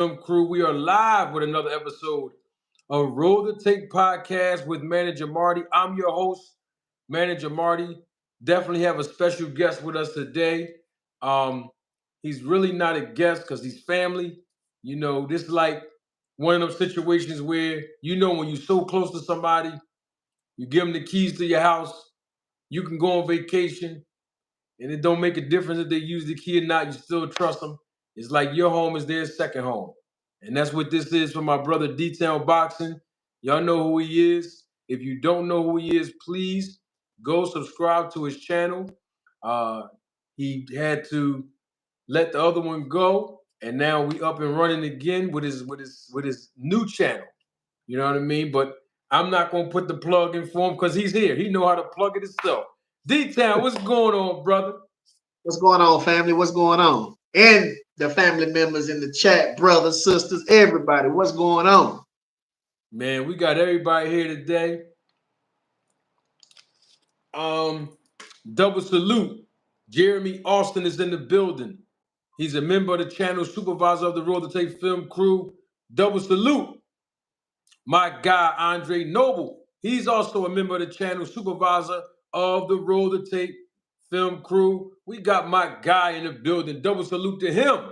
Film Crew. We are live with another episode of Roll the Tape Podcast with Manager Marty. I'm your host, Manager Marty. Definitely have a special guest with us today. Um, he's really not a guest because he's family. This is like one of those situations where, when you're so close to somebody, you give them the keys to your house, you can go on vacation, and it don't make a difference if they use the key or not. You still trust them. It's like your home is their second home. And that's what this is for my brother D-Town Boxing. Y'all know who he is. If you don't know who he is, please go subscribe to his channel. He had to let the other one go, and now we up and running again with his new channel. You know what I mean? But I'm not gonna put the plug in for him because he's here. He know how to plug it himself. D-Town, what's going on, brother? What's going on, family? What's going on? And the family members in the chat, brothers, sisters, everybody, what's going on? Man, we got everybody here today. Double salute. Jeremy Austin is in the building. He's a member of the channel, supervisor of the Roll the Tape Film Crew. Double salute. My guy, Andre Noble. He's also a member of the channel, supervisor of the Roll the Tape Film Crew. We got my guy in the building. Double salute to him.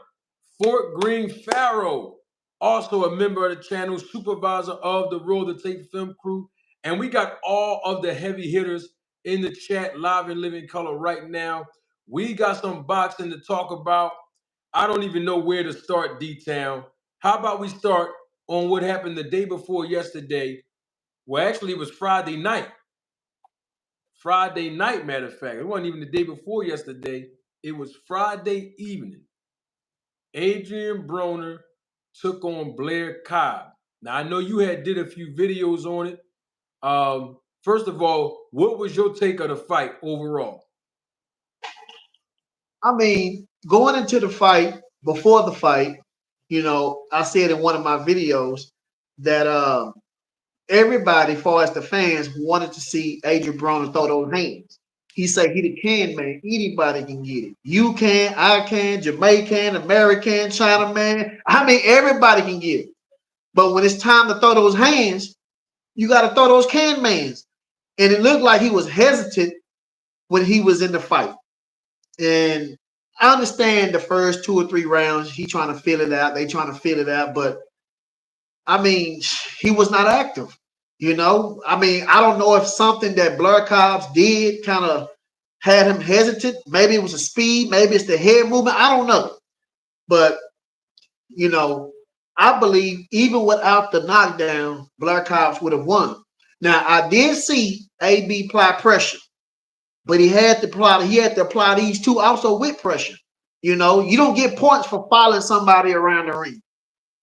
Fort Greene Farrow, also a member of the channel, supervisor of the Roll the Tape Film Crew. And we got all of the heavy hitters in the chat, live in living color right now. We got some boxing to talk about. I don't even know where to start, D-Town. How about we start on what happened the day before yesterday? Well, actually, it was Friday night. Friday night, matter of fact. It wasn't even the day before yesterday. It was Friday evening. Adrien Broner took on Blair Cobbs. Now, I know you did a few videos on it. First of all, what was your take of the fight overall? I mean, going into the fight, before the fight, I said in one of my videos that everybody, as far as the fans, wanted to see Adrien Broner throw those hands. He said he the can man. Anybody can get it. You can, I can, Jamaican, American, China man. I mean, everybody can get it. But when it's time to throw those hands, you got to throw those can mans. And it looked like he was hesitant when he was in the fight. And I understand the first 2 or 3 rounds, he trying to feel it out. They trying to feel it out. But, I mean, he was not active. I mean, I don't know if something that Blair Cobbs did kind of had him hesitant. Maybe it was a speed. Maybe it's the head movement. I don't know. But, I believe even without the knockdown, Blair Cobbs would have won. Now, I did see AB apply pressure, but he had to apply these two also with pressure. You don't get points for following somebody around the ring.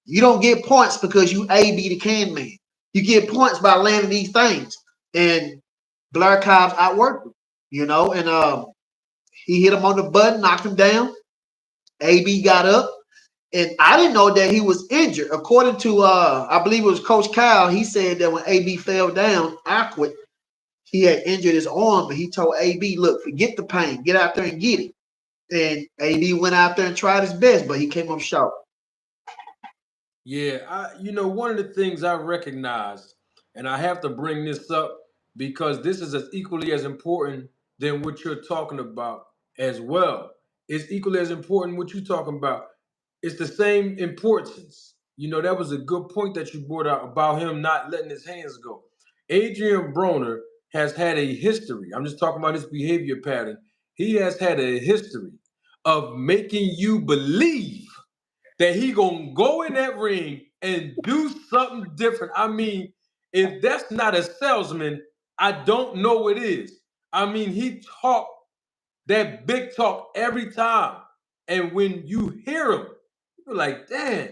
You don't get points because you AB the can man. You get points by landing these things. And Blair Cobbs outworked him, and he hit him on the button, knocked him down. AB got up. And I didn't know that he was injured. According to, I believe it was Coach Kyle, he said that when AB fell down, awkward, he had injured his arm, but he told AB, look, forget the pain. Get out there and get it. And AB went out there and tried his best, but he came up short. Yeah, one of the things I recognized, and I have to bring this up because this is as equally as important than what you're talking about as well. It's equally as important what you're talking about. It's the same importance. That was a good point that you brought out about him not letting his hands go. Adrien Broner has had a history. I'm just talking about his behavior pattern. He has had a history of making you believe that he gonna go in that ring and do something different. I mean, if that's not a salesman, I don't know what is. I mean, he talked that big talk every time. And when you hear him, you're like, damn,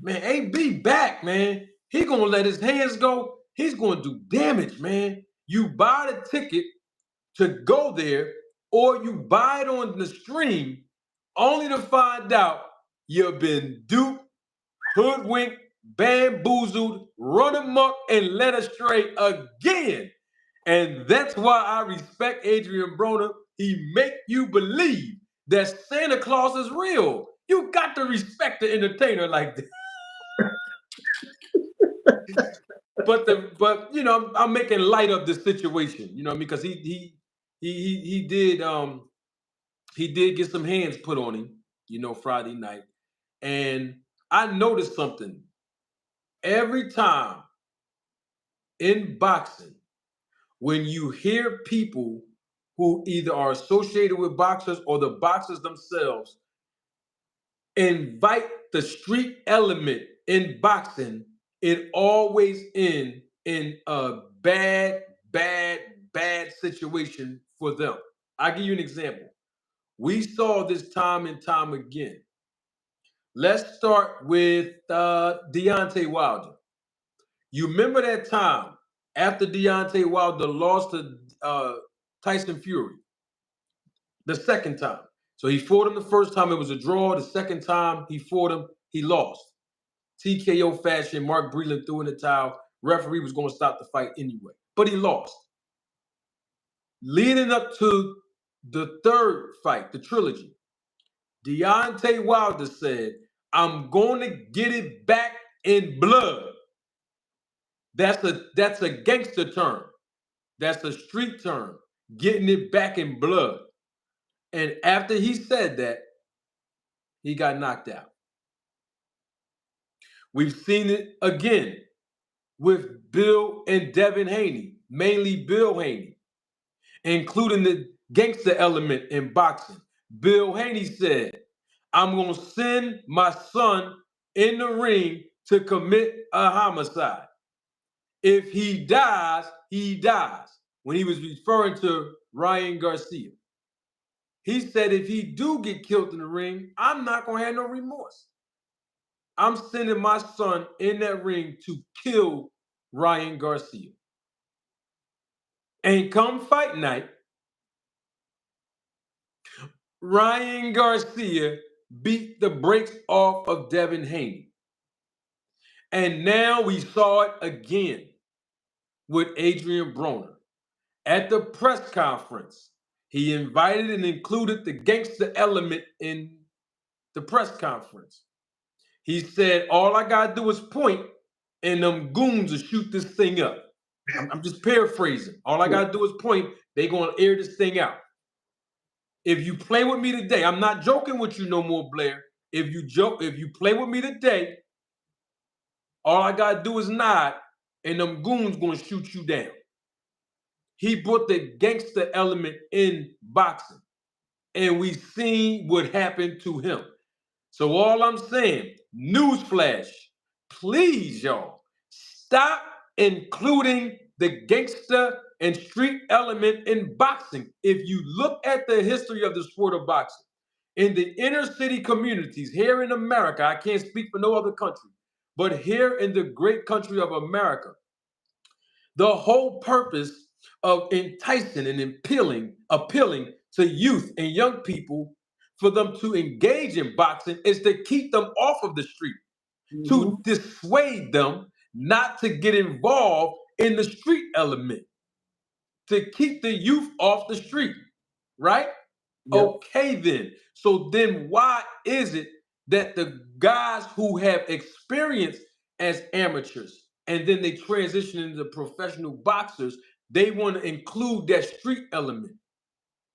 man, AB back, man. He gonna let his hands go. He's gonna do damage, man. You buy the ticket to go there, or you buy it on the stream, only to find out you've been duped, hoodwinked, bamboozled, run amok, and led astray again. And that's why I respect Adrien Broner. He make you believe that Santa Claus is real. You got to respect the entertainer like that. but you know, I'm making light of this situation, you know, because he did get some hands put on him, you know, Friday night. And I noticed something. Every time in boxing, when you hear people who either are associated with boxers or the boxers themselves invite the street element in boxing, it always ends in a bad situation for them. I'll give you an example. We saw this time and time again. Let's start with Deontay Wilder. You remember that time after Deontay Wilder lost to Tyson Fury the second time. So he fought him the first time, it was a draw. The second time he fought him, he lost. TKO fashion, Mark Breland threw in the towel. Referee was going to stop the fight anyway, but he lost. Leading up to the third fight, the trilogy, Deontay Wilder said, I'm going to get it back in blood. That's a gangster term. That's a street term. Getting it back in blood. And after he said that, he got knocked out. We've seen it again with Bill and Devin Haney, mainly Bill Haney, including the gangster element in boxing. Bill Haney said, I'm going to send my son in the ring to commit a homicide. If he dies, he dies. When he was referring to Ryan Garcia. He said, if he do get killed in the ring, I'm not going to have no remorse. I'm sending my son in that ring to kill Ryan Garcia. And come fight night, Ryan Garcia beat the brakes off of Devin Haney. And now we saw it again with Adrien Broner. At the press conference, he invited and included the gangster element in the press conference. He said, all I got to do is point and them goons will shoot this thing up. I'm just paraphrasing. All I got to do is point. They're going to air this thing out. If you play with me today, I'm not joking with you no more, Blair. If you play with me today, all I got to do is nod and them goons going to shoot you down. He brought the gangster element in boxing. And we seen what happened to him. So all I'm saying, newsflash, please, y'all, stop including the gangster and street element in boxing. If you look at the history of the sport of boxing, in the inner city communities here in America, I can't speak for no other country, but here in the great country of America, the whole purpose of enticing and appealing to youth and young people for them to engage in boxing is to keep them off of the street, to dissuade them not to get involved in the street element, to keep the youth off the street, right? Yep. Okay, then. So then why is it that the guys who have experience as amateurs and then they transition into professional boxers, they want to include that street element?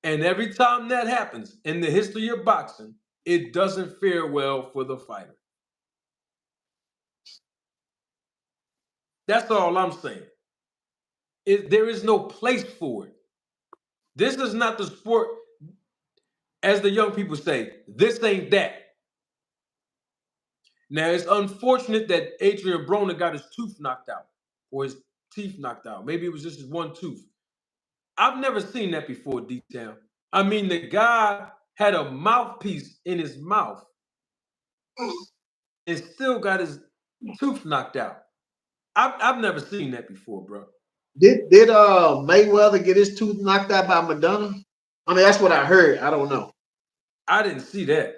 And every time that happens in the history of boxing, it doesn't fare well for the fighter. That's all I'm saying. There is no place for it. This is not the sport, as the young people say, this ain't that. Now, it's unfortunate that Adrien Broner got his tooth knocked out, or his teeth knocked out. Maybe it was just his one tooth. I've never seen that before, D-Town. I mean, the guy had a mouthpiece in his mouth and still got his tooth knocked out. I've never seen that before, bro. Did Mayweather get his tooth knocked out by Madonna? I mean, that's what I heard. I don't know. I didn't see that.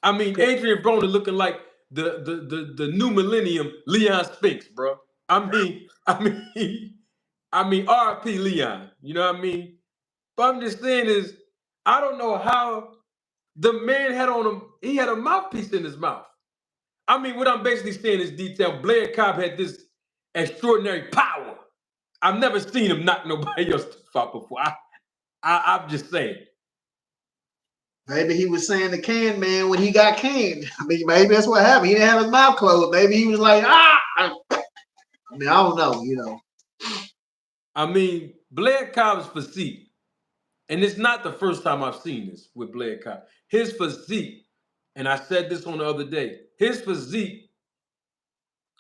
I mean, Adrien Broner looking like the new millennium Leon Spinks, bro. I mean, R.I.P. Leon. You know what I mean? But I'm just saying is, I don't know how the man had on him. He had a mouthpiece in his mouth. I mean, what I'm basically saying is detail. Blair Cobb had this extraordinary power. I've never seen him knock nobody else out before. I'm just saying. Maybe he was saying the can man when he got canned. I mean, maybe that's what happened. He didn't have his mouth closed. Maybe he was like, ah. I mean, I don't know, you know. I mean, Blair Cobb's physique, and it's not the first time I've seen this with Blair Cobb. His physique, and I said this on the other day, his physique,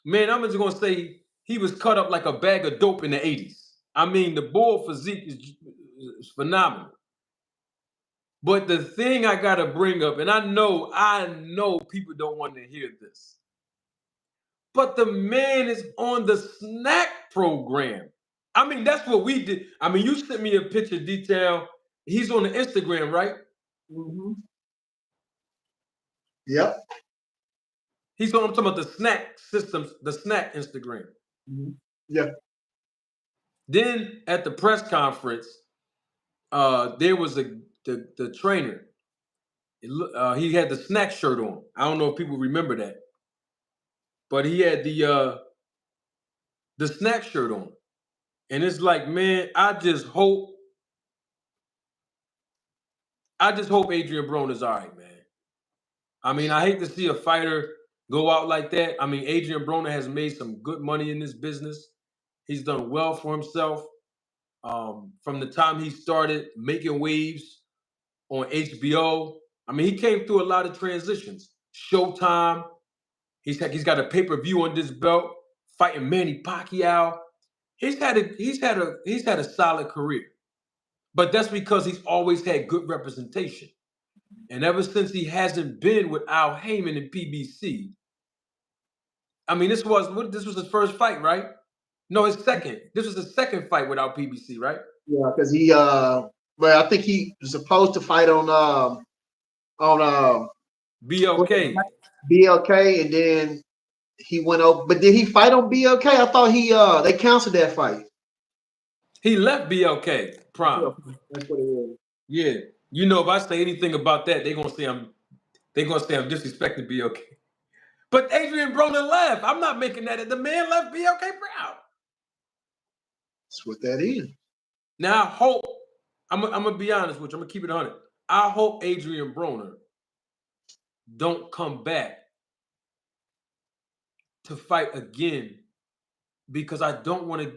man, I'm just going to say he was cut up like a bag of dope in the 80s. I mean, the bull physique is phenomenal. But the thing I got to bring up, and I know people don't want to hear this, but the man is on the SNAC program. I mean, that's what we did. I mean, you sent me a picture detail. He's on the Instagram, right? Mm-hmm. Yep. I'm talking about the SNAC systems, the SNAC Instagram. Mm-hmm. Yeah. Then at the press conference, there was the trainer. He had the SNAC shirt on. I don't know if people remember that, but he had the SNAC shirt on, and it's like, man, I just hope Adrien Broner's all right, man. I mean, I hate to see a fighter go out like that. I mean, Adrien Broner has made some good money in this business. He's done well for himself. From the time he started making waves on HBO, I mean, he came through a lot of transitions. Showtime. He's got a pay-per-view on this belt, fighting Manny Pacquiao. He's had a solid career, but that's because he's always had good representation. And ever since he hasn't been with Al Heyman in PBC, I mean, this was his first fight, right? No, his second. This was his second fight without PBC, right? Yeah, because he well, I think he was supposed to fight on BLK. BLK, and then he went over. But did he fight on BLK? I thought they canceled that fight. He left BLK Prime. That's what it was. Yeah, you know, if I say anything about that, they're gonna say I'm disrespecting BLK. But Adrien Broner left. I'm not making that. The man left BLK Brown. That's what that is. Now I hope I'm gonna be honest with you. I'm gonna keep it 100. I hope Adrien Broner don't come back to fight again, because I don't want to.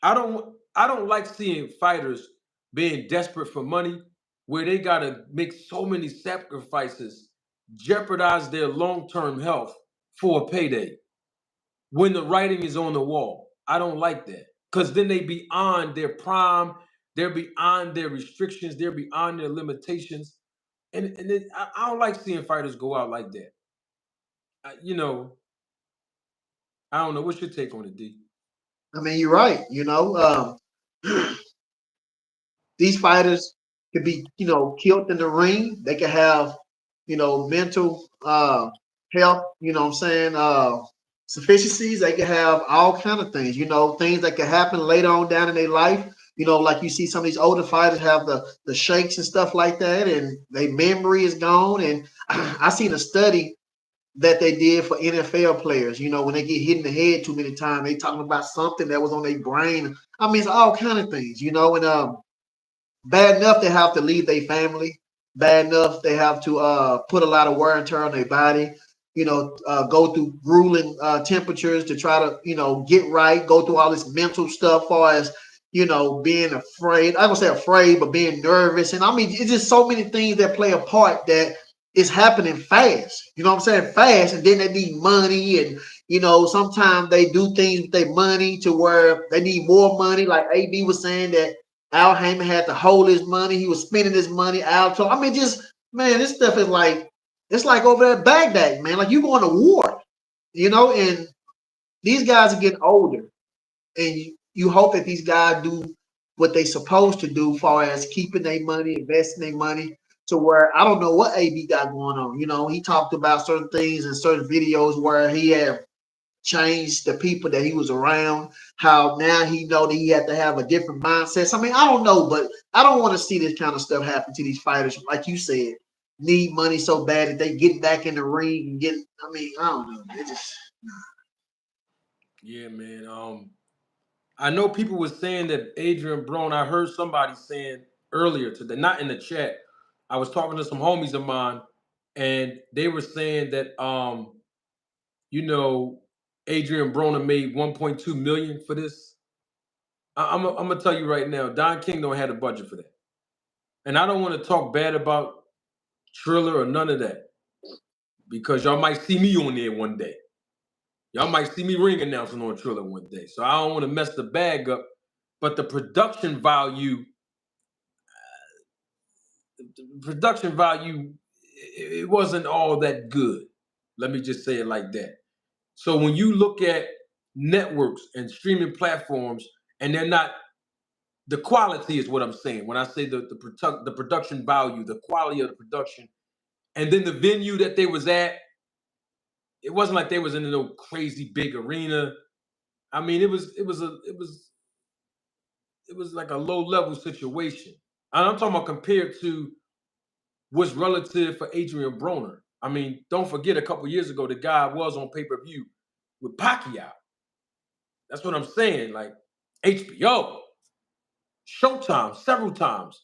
I don't like seeing fighters being desperate for money, where they gotta make so many sacrifices, jeopardize their long-term health for a payday, when the writing is on the wall. I don't like that, because then they beyond their prime, they're beyond their restrictions, they're beyond their limitations, and I don't like seeing fighters go out like that. You know, I don't know. What's your take on it, D? I mean, you're right. You know, these fighters could be, killed in the ring. They could have, mental health, what I'm saying, sufficiencies. They could have all kind of things, things that could happen later on down in their life. Like you see some of these older fighters have the shakes and stuff like that, and their memory is gone. And I seen a study that they did for NFL players. When they get hit in the head too many times, they talking about something that was on their brain. I mean, it's all kind of things, and bad enough they have to leave their family. Bad enough they have to put a lot of wear and tear on their body. Go through grueling temperatures to try to, get right. Go through all this mental stuff, as far as being afraid. I don't say afraid, but being nervous. And I mean, it's just so many things that play a part that it's happening fast. You know what I'm saying? Fast, and then they need money, and sometimes they do things with their money to where they need more money. Like AB was saying that Al Heyman had to hold his money. He was spending his money out. So I mean, just man, this stuff is like, it's like over there at Baghdad, man. Like you going to war, and these guys are getting older, and you hope that these guys do what they supposed to do, as far as keeping their money, investing their money, to where I don't know what AB got going on. He talked about certain things in certain videos where he had changed the people that he was around, how now he know that he had to have a different mindset. I mean, I don't know, but I don't want to see this kind of stuff happen to these fighters. Like you said, need money so bad that they get back in the ring and get. I mean, I don't know. They just. Yeah, man. I know people were saying that Adrien Broner. I heard somebody saying earlier today, not in the chat. I was talking to some homies of mine, and they were saying that you know, Adrien Broner made 1.2 million for this. I'm gonna tell you right now, Don King don't have a budget for that, and I don't want to talk bad about Triller or none of that because y'all might see me on there one day. Y'all might see me ring announcing on Triller one day, so I don't want to mess the bag up. But the production value, it wasn't all that good. Let me just say it like that. So when you look at networks and streaming platforms, and they're not the quality is what I'm saying. When I say the production value, the quality of the production, and then the venue that they was at, it wasn't like they was in no crazy big arena. I mean, it was like a low level situation. And I'm talking about compared to what's relative for Adrien Broner. I mean, don't forget a couple years ago the guy was on pay-per-view with Pacquiao. That's what I'm saying. Like HBO, Showtime, several times.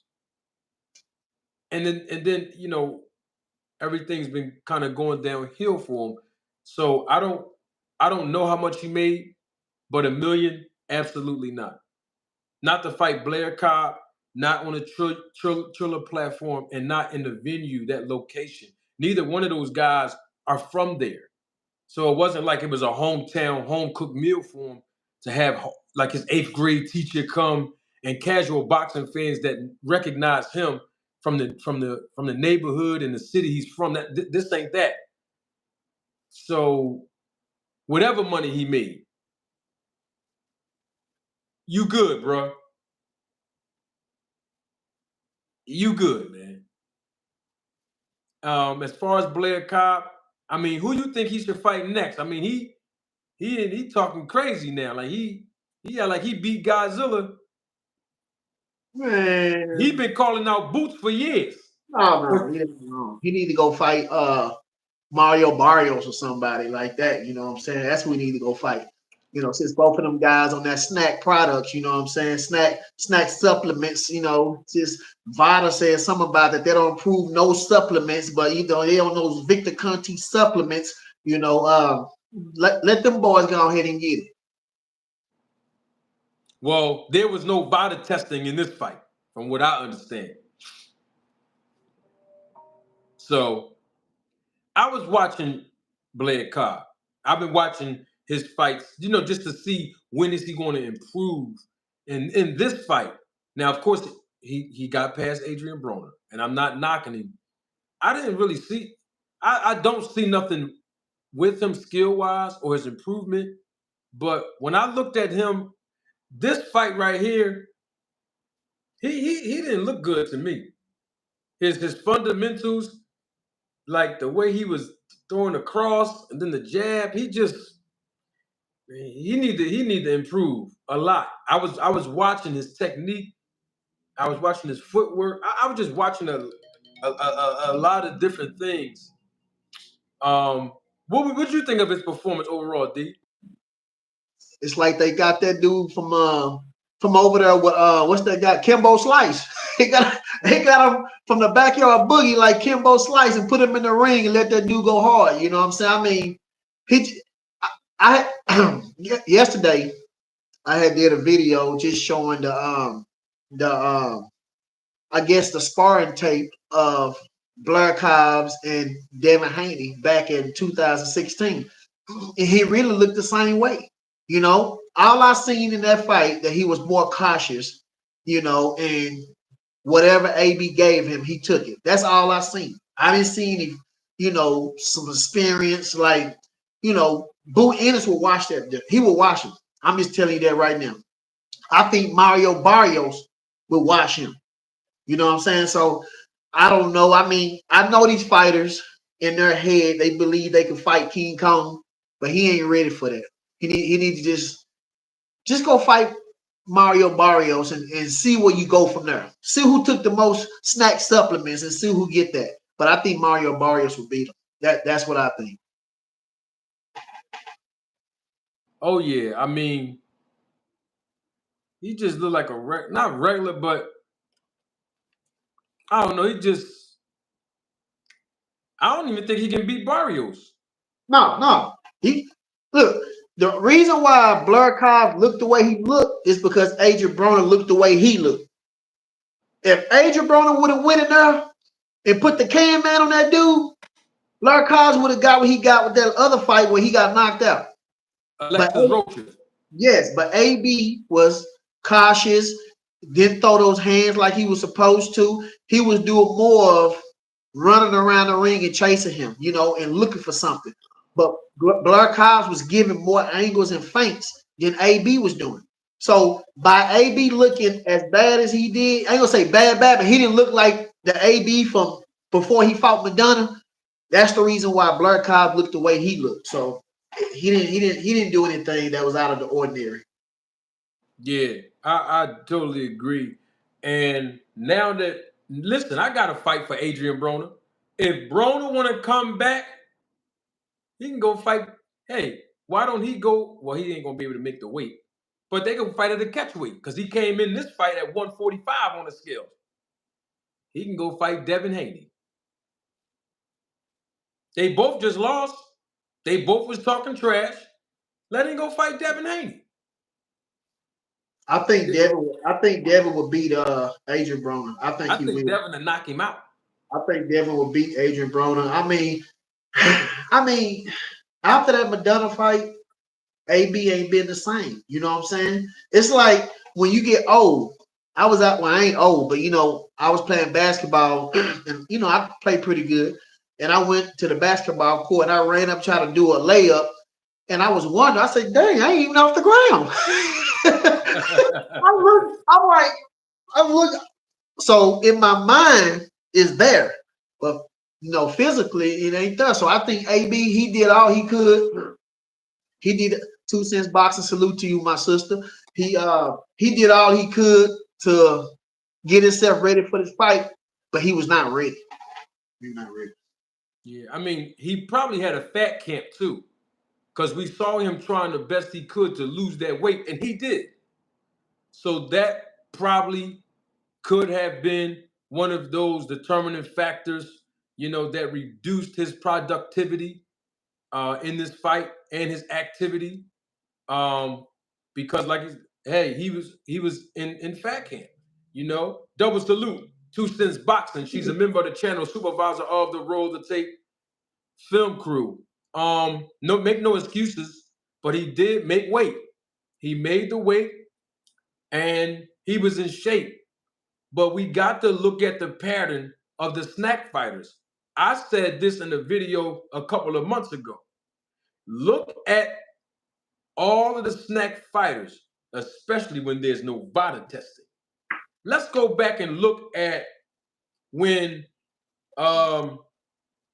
And then you know, everything's been kind of going downhill for him. So I don't know how much he made, but $1 million, absolutely not. Not to fight Blair Cobb, not on a Triller platform, and not in the venue, that location. Neither one of those guys are from there. So it wasn't like it was a hometown, home cooked meal for him to have like his 8th grade teacher come and casual boxing fans that recognize him from the neighborhood and the city he's from. That this ain't that. So whatever money he made, you good, bro. You good, man. As far as Blair Cobb, I mean, who you think he should fight next? I mean, he talking crazy now. Like he beat Godzilla. He Man, been calling out Boots for years. no. He need to go fight Mario Barrios or somebody like that. You know what I'm saying? That's who we need to go fight. You know, since both of them guys on that SNAC products, you know what I'm saying? SNAC supplements, you know, just Vada said something about that they don't approve no supplements, but you know, they on those Victor Conte supplements, you know, let them boys go ahead and get it. Well, there was no Vada testing in this fight, from what I understand. So I was watching Blair Cobb. I've been watching his fights, you know, just to see when is he going to improve in this fight. Now, of course, he got past Adrien Broner, and I'm not knocking him. I didn't really see. I don't see nothing with him skill wise or his improvement. But when I looked at him, this fight right here, he didn't look good to me. His fundamentals, like the way he was throwing the cross and then the jab, he need to improve a lot. I was watching his technique. I was watching his footwork. I was just watching a lot of different things. What would you think of his performance overall, D? It's like they got that dude from over there with what's that guy? Kimbo Slice. He got him from the backyard boogie like Kimbo Slice and put him in the ring and let that dude go hard. You know what I'm saying? I mean, I yesterday I had did a video just showing the I guess the sparring tape of Blair Cobbs and Devin Haney back in 2016. And he really looked the same way. You know, all I seen in that fight that he was more cautious, you know, and whatever AB gave him, he took it. That's all I seen. I didn't see any, you know, some experience like, you know, Boo Ennis will watch that. He will watch him. I'm just telling you that right now. I think Mario Barrios will watch him. You know what I'm saying? So I don't know. I mean, I know these fighters in their head, they believe they can fight King Kong, but he ain't ready for that. He need to just go fight Mario Barrios and see where you go from there. See who took the most SNAC supplements and see who get that. but I think Mario Barrios will beat him. That's what I think. Oh yeah, I mean, he just looked like not regular, but I don't know. I don't even think he can beat Barrios. No. He look. The reason why Blur Cobbs looked the way he looked is because Adrien Broner looked the way he looked. If Adrien Broner would have went in there and put the can man on that dude, Blur Cobbs would have got what he got with that other fight where he got knocked out. Alexis Roaches. Yes, but AB was cautious, didn't throw those hands like he was supposed to. He was doing more of running around the ring and chasing him, and looking for something. But Blur Cobbs was giving more angles and feints than AB was doing. So by AB looking as bad as he did, I ain't gonna say bad, but he didn't look like the AB from before he fought Madonna. That's the reason why Blur Cobbs looked the way he looked. So he didn't do anything that was out of the ordinary. Yeah, I totally agree. And now listen, I got to fight for Adrien Broner. If Broner want to come back, he can go fight. Hey, why don't he go? Well, he ain't gonna be able to make the weight, but they can fight at the catch weight because he came in this fight at 145 on the scale. He can go fight Devin Haney. They both just lost. They both was talking trash. Let him go fight Devin Haney. I think Devin will beat Adrien Broner. I think Devin will knock him out. I think Devin will beat Adrien Broner. I mean, after that Madonna fight, AB ain't been the same. You know what I'm saying? It's like when you get old. I ain't old, but I was playing basketball and I played pretty good. And I went to the basketball court and I ran up trying to do a layup. And I was wondering, I said, dang, I ain't even off the ground. I'm looking. So in my mind, it's there. But physically, it ain't there. So I think AB, he did all he could. He did 2 cents boxing. Salute to you, my sister. He did all he could to get himself ready for this fight, but he was not ready. He's not ready. Yeah, I mean, he probably had a fat camp too, because we saw him trying the best he could to lose that weight, and he did. So that probably could have been one of those determining factors, that reduced his productivity in this fight and his activity. Because he was in fat camp, Double salute, 2 cents boxing. She's a member of the channel, supervisor of the Roll the Tape film crew. No, make no excuses, but he did make weight. He made the weight and he was in shape. But we got to look at the pattern of the SNAC fighters. I said this in a video a couple of months ago. Look at all of the SNAC fighters, especially when there's no VADA testing. Let's go back and look at when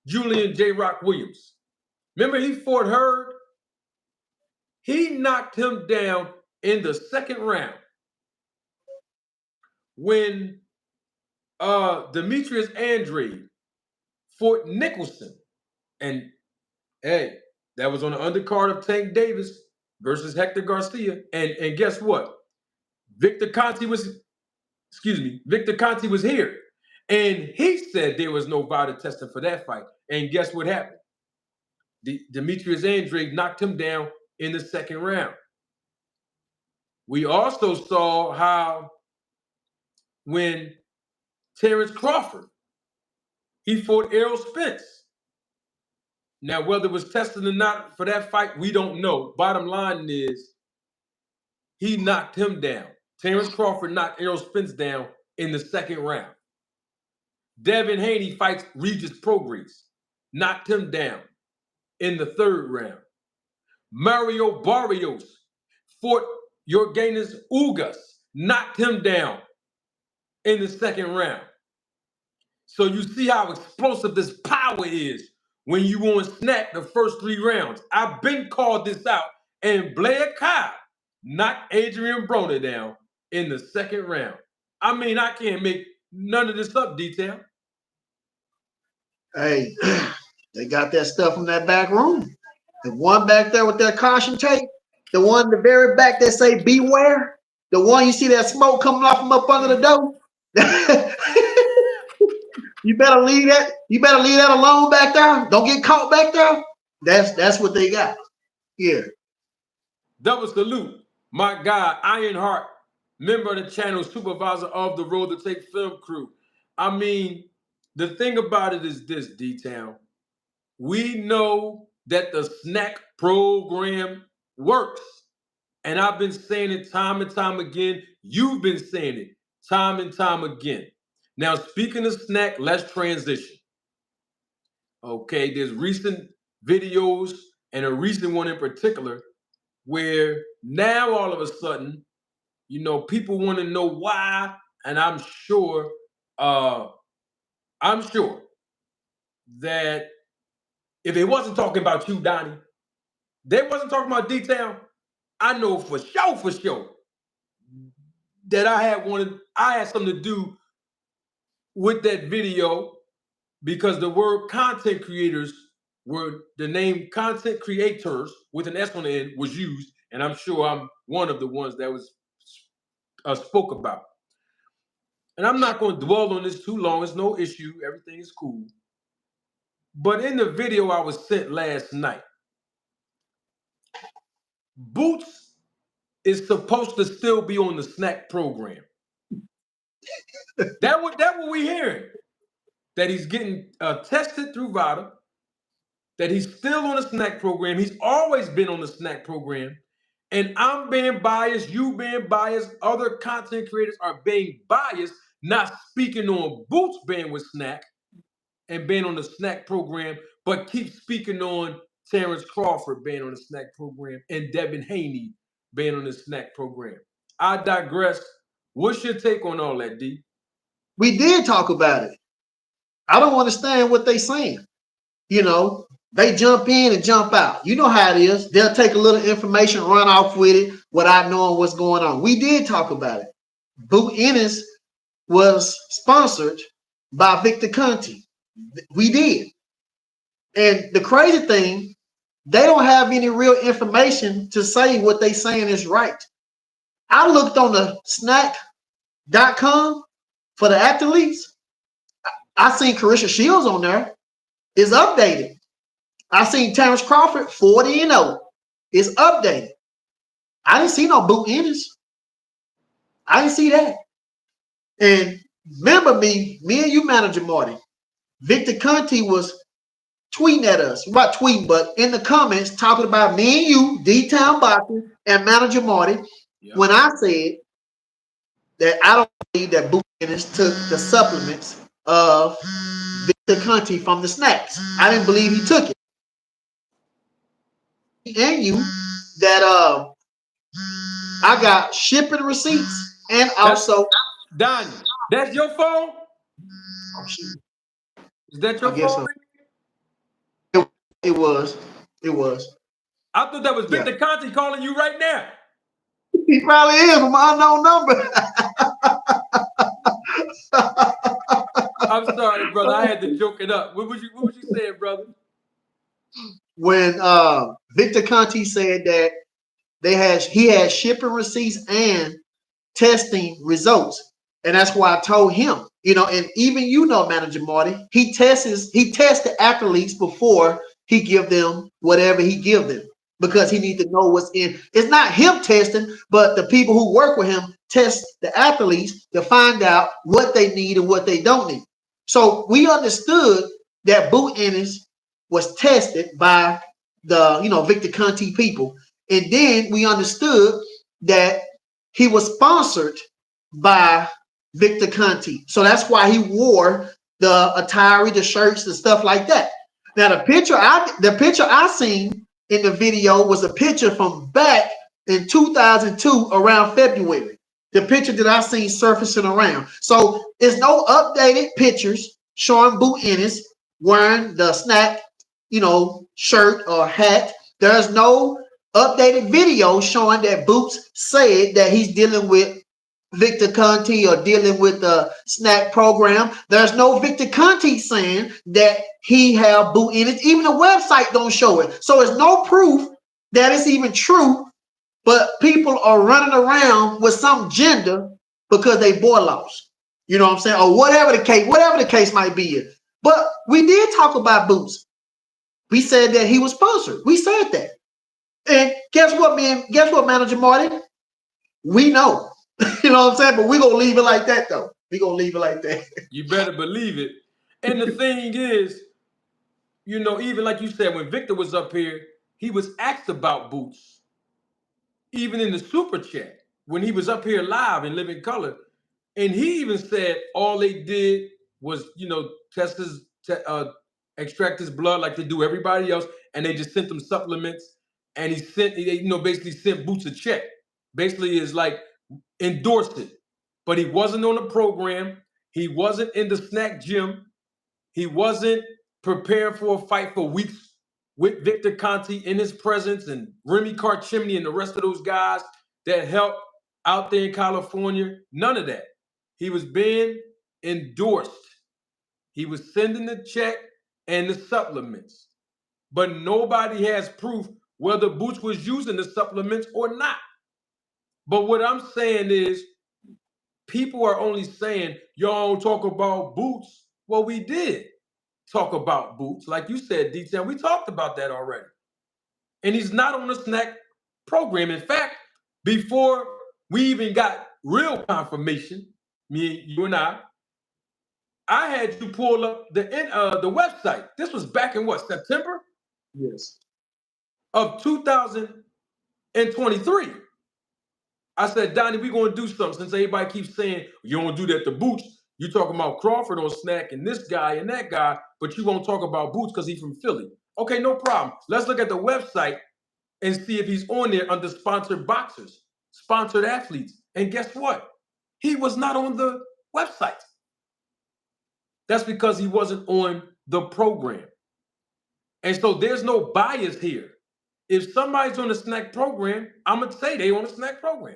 Julian J. Rock Williams. Remember he fought Hurd? He knocked him down in the second round. When Demetrius Andrade fought Nicholson, and hey, that was on the undercard of Tank Davis versus Hector Garcia. And guess what? Victor Conte was here. And he said there was no VADA testing for that fight. And guess what happened? Demetrius Andrade knocked him down in the second round. We also saw how when Terrence Crawford, he fought Errol Spence. Now, whether it was tested or not for that fight, we don't know. Bottom line is he knocked him down. Terrence Crawford knocked Errol Spence down in the second round. Devin Haney fights Regis Prograis, knocked him down in the third round. Mario Barrios fought Yorganis Ugas, knocked him down in the second round. So you see how explosive this power is when you on SNAC the first 3 rounds. I've been called this out, and Blair Cobb knocked Adrien Broner down in the second round. I mean, I can't make none of this up, Detail. Hey, they got that stuff from that back room. The one back there with that caution tape, the one in the very back that say beware, the one you see that smoke coming off from up under the door. You better leave that. You better leave that alone back there. Don't get caught back there. That's what they got. Yeah. Double salute, my guy, Ironheart, member of the channel, supervisor of the Road to Take film crew. I mean, the thing about it is this, D-Town. We know that the SNAC program works. And I've been saying it time and time again. You've been saying it time and time again. Now, speaking of SNAC, let's transition. Okay, there's recent videos and a recent one in particular where now all of a sudden, you know, people want to know why, and I'm sure that if they wasn't talking about you, Donnie, they wasn't talking about D-Town, I know for sure that I had something to do with that video because the word content creators the name content creators with an S on the end was used, and I'm sure I'm one of the ones that was spoke about. And I'm not going to dwell on this too long. It's no issue. Everything is cool. But in the video I was sent last night, Boots is supposed to still be on the SNAC program. That what we hearing. That he's getting tested through VADA, that he's still on the SNAC program. He's always been on the SNAC program. And I'm being biased, you being biased, other content creators are being biased, not speaking on Boots being with SNAC and being on the SNAC program, but keep speaking on Terrence Crawford being on the SNAC program and Devin Haney being on the SNAC program. I digress. What's your take on all that, D? We did talk about it. I don't understand what they saying. You know, they jump in and jump out. You know how it is. They'll take a little information, run off with it without knowing what's going on. We did talk about it. Boot Ennis was sponsored by Victor Conte. We did. And the crazy thing, they don't have any real information to say what they saying is right. I looked on the snack.com for the athletes. I seen Carisha Shields on there. It's updated. I seen Terrence Crawford 40-0. It's updated. I didn't see no Boot Ennis. I didn't see that. And remember me and you, Manager Marty. Victor Conte was tweeting at us. Not tweeting, but in the comments talking about me and you, D-Town Boxing, and Manager Marty. Yep. When I said that I don't believe that Boot Ennis took the supplements of Victor Conte from the snacks. I didn't believe he took it. And you that I got shipping receipts and also Donnie, that's your phone? Oh, shoot. Is that your phone? So. It was. I thought that was Victor Conte calling you right now. He probably is from an unknown number. I'm sorry, brother. I had to joke it up. What was you saying, brother? When Victor Conte said that he had shipping receipts and testing results, and that's why I told him, you know, and even Manager Marty, he tests the athletes before he give them whatever he give them because he needs to know what's in. It's not him testing, but the people who work with him test the athletes to find out what they need and what they don't need. So we understood that Boot Ennis was tested by the Victor Conte people, and then we understood that he was sponsored by Victor Conte. So that's why he wore the attire, the shirts, the stuff like that. Now the picture I seen in the video was a picture from back in 2002 around February. The picture that I seen surfacing around. So there's no updated pictures showing Boot Ennis wearing the SNAC, shirt or hat. There's no updated video showing that Boots said that he's dealing with Victor Conte or dealing with the SNAC program. There's no Victor Conte saying that he have boot in it. Even the website don't show it. So it's no proof that it's even true, but people are running around with some gender because they boy lost. You know what I'm saying? Or whatever the case might be. But we did talk about Boots. We said that he was sponsored. We said that. And guess what, man? Guess what, Manager Marty? We know. You know what I'm saying? But we're going to leave it like that, though. We're going to leave it like that. You better believe it. And the thing is, you know, even like you said, when Victor was up here, he was asked about Boots. Even in the super chat, when he was up here live in living color. And he even said all they did was, you know, extract his blood like they do everybody else. And they just sent him supplements. And basically sent Boots a check. Basically is like endorsed it. But he wasn't on the program. He wasn't in the SNAC gym. He wasn't preparing for a fight for weeks with Victor Conte in his presence and Remy Karchimney and the rest of those guys that helped out there in California. None of that. He was being endorsed. He was sending the check and the supplements. But nobody has proof whether Boots was using the supplements or not. But what I'm saying is, people are only saying, y'all don't talk about Boots. Well, we did talk about Boots. Like you said, D10, we talked about that already. And he's not on the SNAC program. In fact, before we even got real confirmation, you and I had you pull up the website. This was back in what, September? Yes. Of 2023. I said, Donnie, we're going to do something. Since everybody keeps saying, you don't do that to Boots. You're talking about Crawford on SNAC and this guy and that guy, but you won't talk about Boots because he's from Philly. Okay, no problem. Let's look at the website and see if he's on there under sponsored boxers, sponsored athletes. And guess what? He was not on the website. That's because he wasn't on the program. And so there's no bias here. If somebody's on the SNAC program, I'm going to say they on the SNAC program.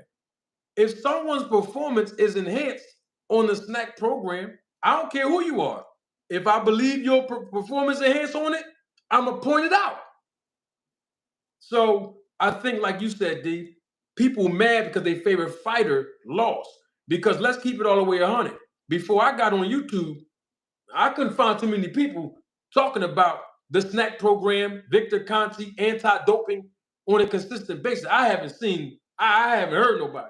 If someone's performance is enhanced on the SNAC program, I don't care who you are. If I believe your performance enhanced on it, I'm going to point it out. So I think, like you said, D, people mad because their favorite fighter lost. Because let's keep it all the way 100. Before I got on YouTube, I couldn't find too many people talking about the SNAC program, Victor Conte, anti-doping on a consistent basis. I haven't heard nobody.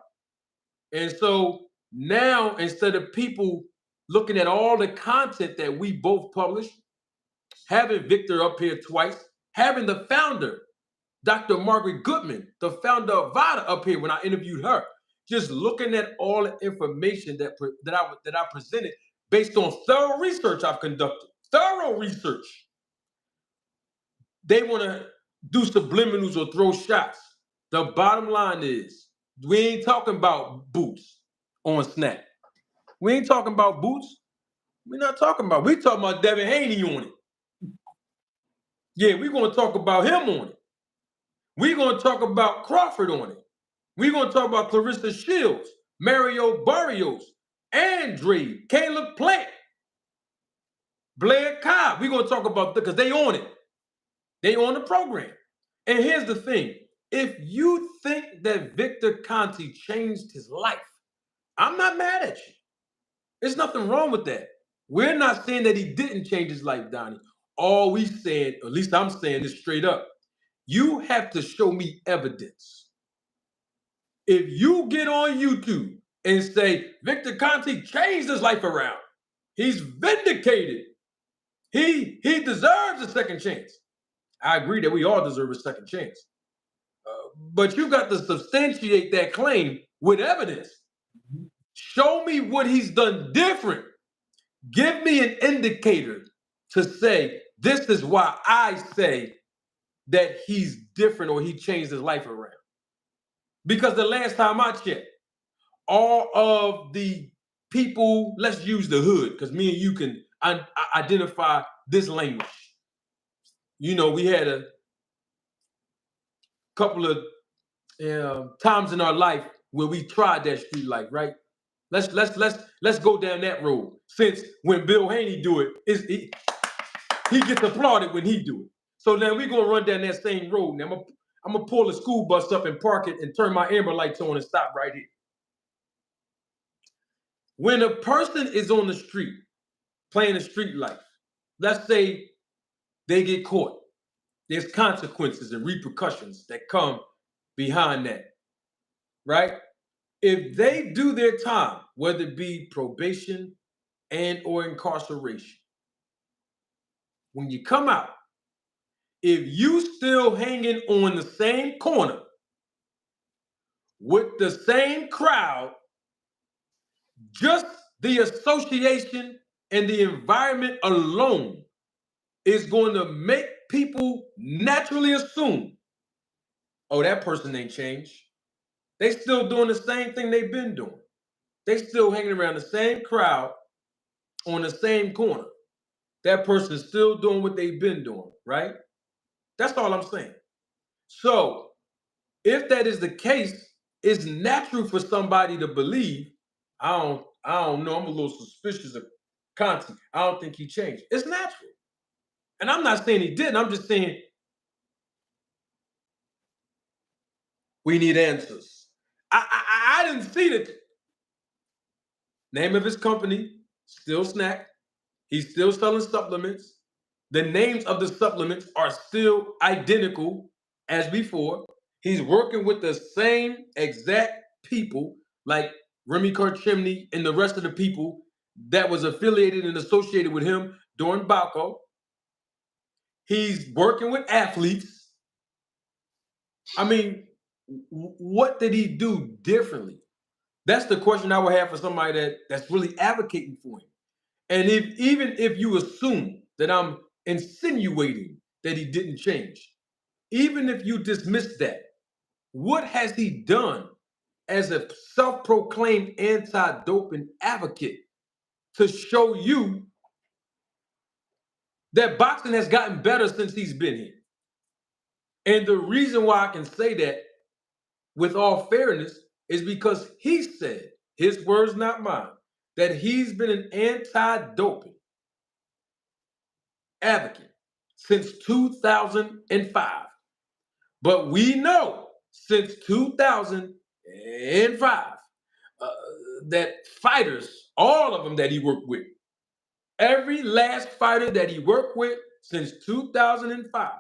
And so now, instead of people looking at all the content that we both publish, having Victor up here twice, having the founder, Dr. Margaret Goodman, the founder of VADA, up here when I interviewed her, just looking at all the information that I presented based on thorough research I've conducted, thorough research. They want to do subliminals or throw shots. The bottom line is, we ain't talking about Boots on SNAC. We ain't talking about Boots. We're not talking about. We talking about Devin Haney on it. Yeah, we're going to talk about him on it. We're going to talk about Crawford on it. We're going to talk about Clarissa Shields, Mario Barrios, Andre, Caleb Plant, Blair Cobb. We're going to talk about because they on it. They on the program. And here's the thing. If you think that Victor Conte changed his life, I'm not mad at you. There's nothing wrong with that. We're not saying that he didn't change his life, Donnie. All we said, at least I'm saying this straight up, you have to show me evidence. If you get on YouTube and say, Victor Conte changed his life around, he's vindicated, he deserves a second chance. I agree that we all deserve a second chance. But you got to substantiate that claim with evidence. Show me what he's done different. Give me an indicator to say, this is why I say that he's different or he changed his life around. Because the last time I checked, all of the people, let's use the hood, because me and you can identify this language. You know, we had a couple of times in our life where we tried that street life, right? Let's go down that road. Since when Bill Haney do it, he gets applauded when he do it. So now we're gonna run down that same road. Now I'm gonna pull the school bus up and park it and turn my amber lights on and stop right here. When a person is on the street playing the street life, let's say they get caught. There's consequences and repercussions that come behind that, right? If they do their time, whether it be probation and or incarceration, when you come out, if you still hanging on the same corner with the same crowd, just the association and the environment alone is going to make people naturally assume, oh, that person ain't changed. They still doing the same thing they've been doing. They still hanging around the same crowd on the same corner. That person's still doing what they've been doing, right? That's all I'm saying. So if that is the case, it's natural for somebody to believe, I don't know, I'm a little suspicious of Conte. I don't think he changed. It's natural. And I'm not saying he didn't. I'm just saying we need answers. I didn't see the name of his company, still SNAC. He's still selling supplements. The names of the supplements are still identical as before. He's working with the same exact people like Remy Karchimney and the rest of the people that was affiliated and associated with him during Balco. He's working with athletes. I mean, what did he do differently? That's the question I would have for somebody that's really advocating for him. And even if you assume that I'm insinuating that he didn't change, even if you dismiss that, what has he done as a self-proclaimed anti-doping advocate to show you that boxing has gotten better since he's been here? And the reason why I can say that with all fairness is because he said, his words, not mine, that he's been an anti-doping advocate since 2005. But we know since 2005 that fighters, all of them that he worked with, every last fighter that he worked with since 2005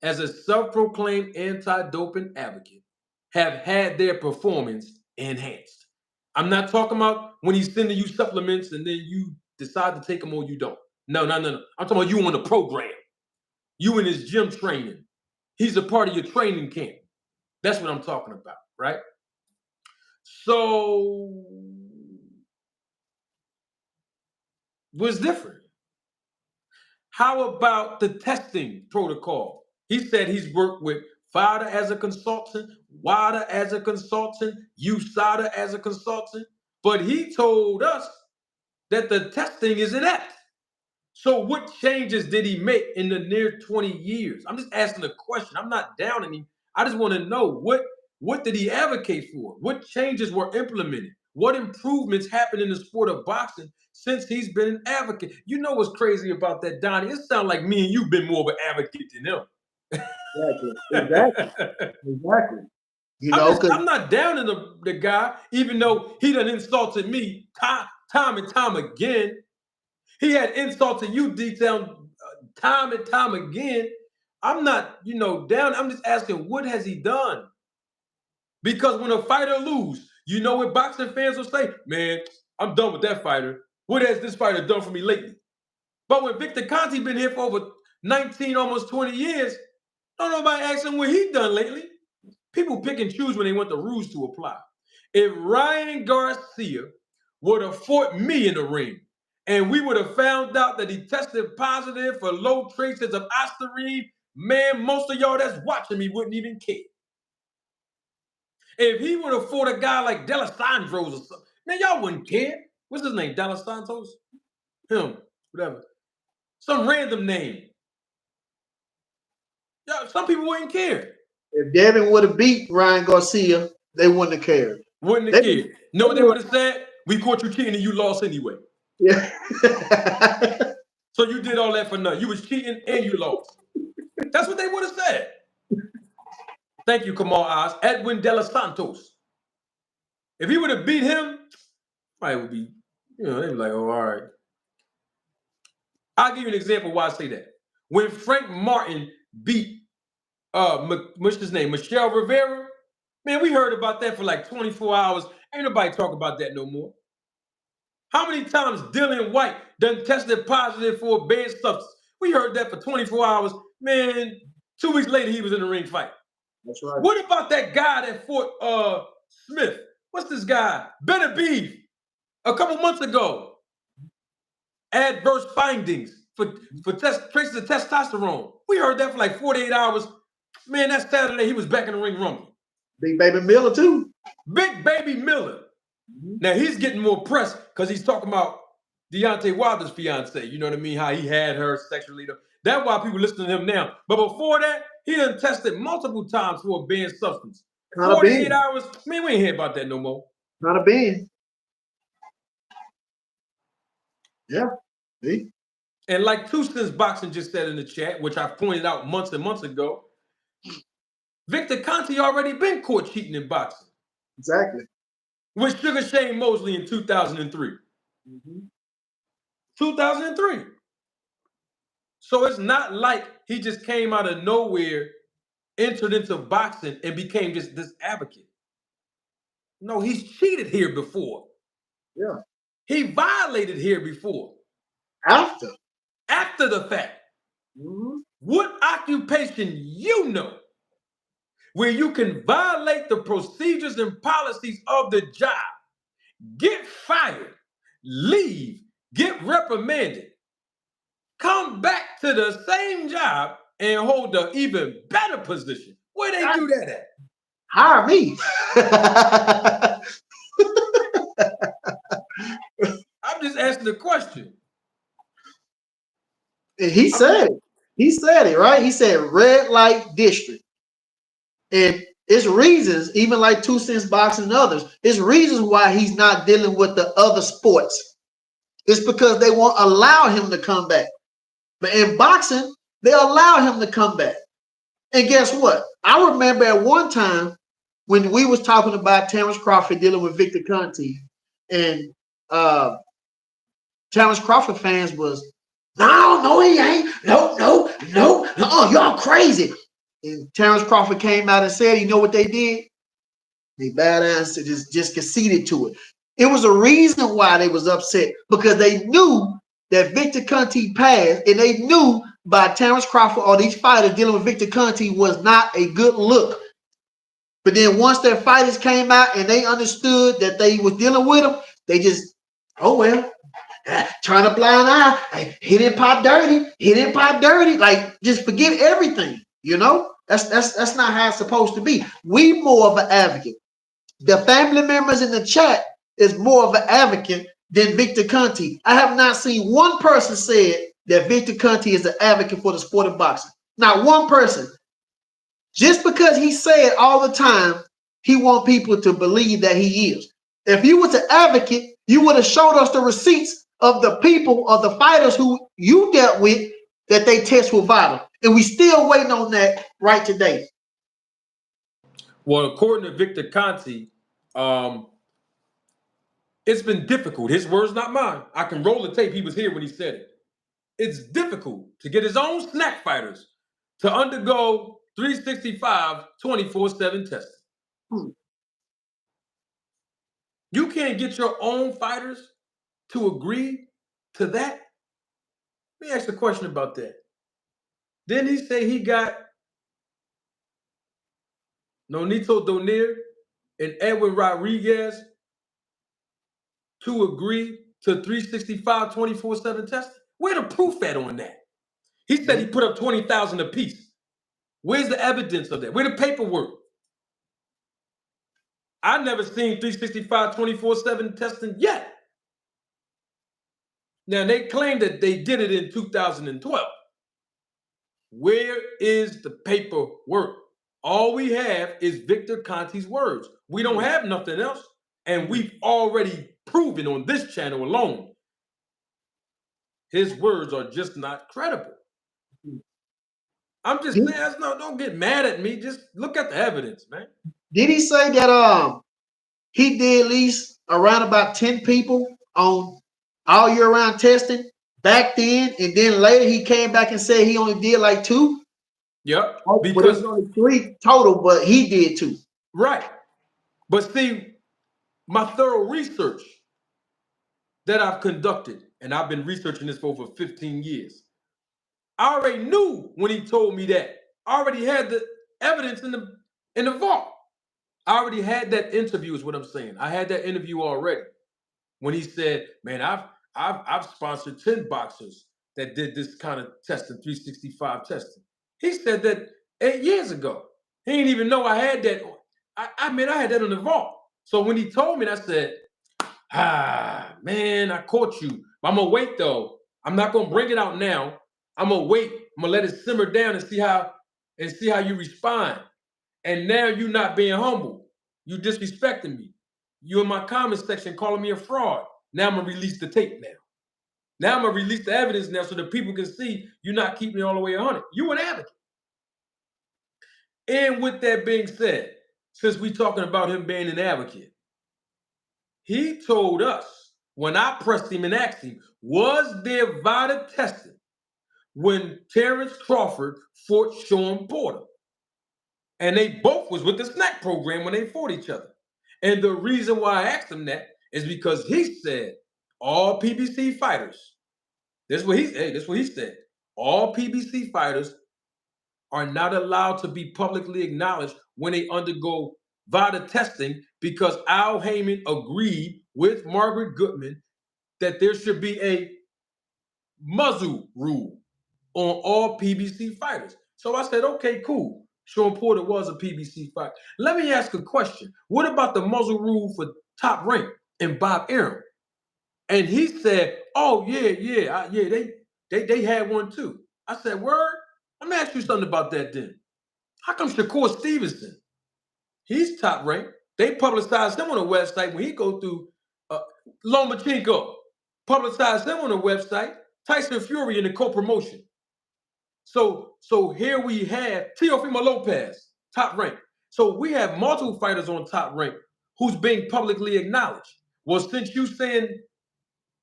as a self-proclaimed anti-doping advocate have had their performance enhanced. I'm not talking about when he's sending you supplements and then you decide to take them or you don't. No. I'm talking about you on the program. You in his gym training. He's a part of your training camp. That's what I'm talking about, right? So, what's different? How about the testing protocol? He said he's worked with FIDA as a consultant, WADA as a consultant, USADA as a consultant, but he told us that the testing is inept. So what changes did he make in the near 20 years? I'm just asking a question. I'm not downing him. I just want to know what did he advocate for? What changes were implemented? What improvements happened in the sport of boxing since he's been an advocate? You know what's crazy about that, Donnie? It sounds like me and you've been more of an advocate than him. Exactly. You know, I'm not downing the guy, even though he done insulted me time and time again. He had insulted you, detailed time and time again. I'm not, down. I'm just asking, what has he done? Because when a fighter lose, you know what boxing fans will say? Man, I'm done with that fighter. What has this fighter done for me lately? But when Victor Conte been here for over 19, almost 20 years, don't nobody ask him what he done lately. People pick and choose when they want the rules to apply. If Ryan Garcia would have fought me in the ring, and we would have found out that he tested positive for low traces of Ostarine, man, most of y'all that's watching me wouldn't even care. If he would have fought a guy like D'Alessandro's or something, man, y'all wouldn't care. What's his name? D'Alessandro's? Him, whatever. Some random name. Y'all, some people wouldn't care. If Devin would have beat Ryan Garcia, they wouldn't have cared. Wouldn't have cared. Know what they would have said? We caught you cheating and you lost anyway. Yeah. So you did all that for nothing. You was cheating and you lost. That's what they would have said. Thank you, Kamal Oz. Edwin De Los Santos. If he would have beat him, probably would be, they'd be like, oh, all right. I'll give you an example why I say that. When Frank Martin beat what's his name? Michelle Rivera. Man, we heard about that for like 24 hours. Ain't nobody talk about that no more. How many times Dylan White done tested positive for a banned substance? We heard that for 24 hours. Man, 2 weeks later, he was in the ring fight. That's right. What about that guy that fought Smith? What's this guy? Benavides. A couple months ago. Adverse findings for traces of testosterone. We heard that for like 48 hours. Man, that Saturday, he was back in the ring rumbling. Big Baby Miller, too. Big Baby Miller. Now, he's getting more press because he's talking about Deontay Wilder's fiance. You know what I mean? How he had her sexually. That's why people listen to him now. But before that, he done tested multiple times for a banned substance. 48 hours. Man, we ain't hear about that no more. Not a ban. Yeah. See? And like Two Cents Boxing just said in the chat, which I pointed out months and months ago, Victor Conte already been caught cheating in boxing. Exactly. With Sugar Shane Mosley in 2003. 2003. So it's not like he just came out of nowhere, entered into boxing, and became just this advocate. No, he's cheated here before. Yeah. He violated here before. After the fact. What occupation you know where you can violate the procedures and policies of the job, get fired, leave, get reprimanded, come back to the same job and hold an even better position? Where they do that at? Hire me. I'm just asking the question. And he said it, right? He said red light district. And it's reasons, even like Two Cents Boxing and others, it's reasons why he's not dealing with the other sports. It's because they won't allow him to come back. But in boxing, they allow him to come back. And guess what? I remember at one time when we was talking about Terrence Crawford dealing with Victor Conte, and Terrence Crawford fans was, no, he ain't. No, y'all crazy. And Terrence Crawford came out and said, you know what they did? They badass just conceded to it. It was a reason why they was upset, because they knew that Victor Conte passed, and they knew by Terrence Crawford or these fighters dealing with Victor Conte was not a good look. But then once their fighters came out and they understood that they was dealing with him, they just, oh well, turn a blind eye. He didn't pop dirty. Like, just forget everything. You know, that's not how it's supposed to be. We more of an advocate. The family members in the chat is more of an advocate than Victor Conte. I have not seen one person say that Victor Conte is an advocate for the sport of boxing. Not one person. Just because he said all the time, he wants people to believe that he is. If you was an advocate, you would have showed us the receipts of the people, of the fighters who you dealt with, that they test were vital. And we still waiting on that right today. Well, according to Victor Conte, it's been difficult. His words, not mine. I can roll the tape. He was here when he said it. It's difficult to get his own SNAC fighters to undergo 365 24/7 testing. You can't get your own fighters to agree to that? Let me ask a question about that. Didn't he say he got Nonito Donaire and Edwin Rodriguez to agree to 365 24/7 testing? Where the proof at on that? He said he put up 20,000 apiece. Where's the evidence of that? Where the paperwork? I've never seen 365 24/7 testing yet. Now, they claim that they did it in 2012. Where is the paperwork? All we have is Victor Conte's words. We don't have nothing else. And we've already proven on this channel alone, his words are just not credible. I'm just saying, don't get mad at me. Just look at the evidence, man. Did he say that he did at least around about 10 people on all year round testing back then, and then later he came back and said he only did like 2? Yep. Because only 3 total, but he did 2. Right. But see, my thorough research that I've conducted, and I've been researching this for over 15 years, I already knew when he told me that. I already had the evidence in the vault. I already had that interview, is what I'm saying. I had that interview already when he said, "Man, I've sponsored 10 boxers that did this kind of testing, 365 testing." He said that 8 years ago. He didn't even know I had that. I had that in the vault. So when he told me, I said, man, I caught you. But I'm gonna wait though. I'm not gonna bring it out now. I'm gonna wait. I'm gonna let it simmer down and see how you respond. And now you're not being humble. You disrespecting me. You in my comment section calling me a fraud. Now I'm gonna release the tape now. Now I'm gonna release the evidence now so that people can see you're not keeping it all the way 100. You an advocate. And with that being said, since we're talking about him being an advocate, he told us when I pressed him and asked him, was there VADA testing when Terrence Crawford fought Sean Porter? And they both was with the SNAC program when they fought each other. And the reason why I asked him that is because he said all PBC fighters, this is what he said. All PBC fighters are not allowed to be publicly acknowledged when they undergo VADA testing because Al Heyman agreed with Margaret Goodman that there should be a muzzle rule on all PBC fighters. So I said, okay, cool. Sean Porter was a PBC fighter. Let me ask a question. What about the muzzle rule for Top Rank and Bob Arum? And he said, oh, yeah, they had one too. I said, word? Let me ask you something about that then. How come Shakur Stevenson, he's Top Rank, they publicized him on the website when he go through Lomachenko, publicized him on the website, Tyson Fury in the co-promotion. So here we have Teofimo Lopez, Top Rank. So we have multiple fighters on Top Rank who's being publicly acknowledged. Well, since you saying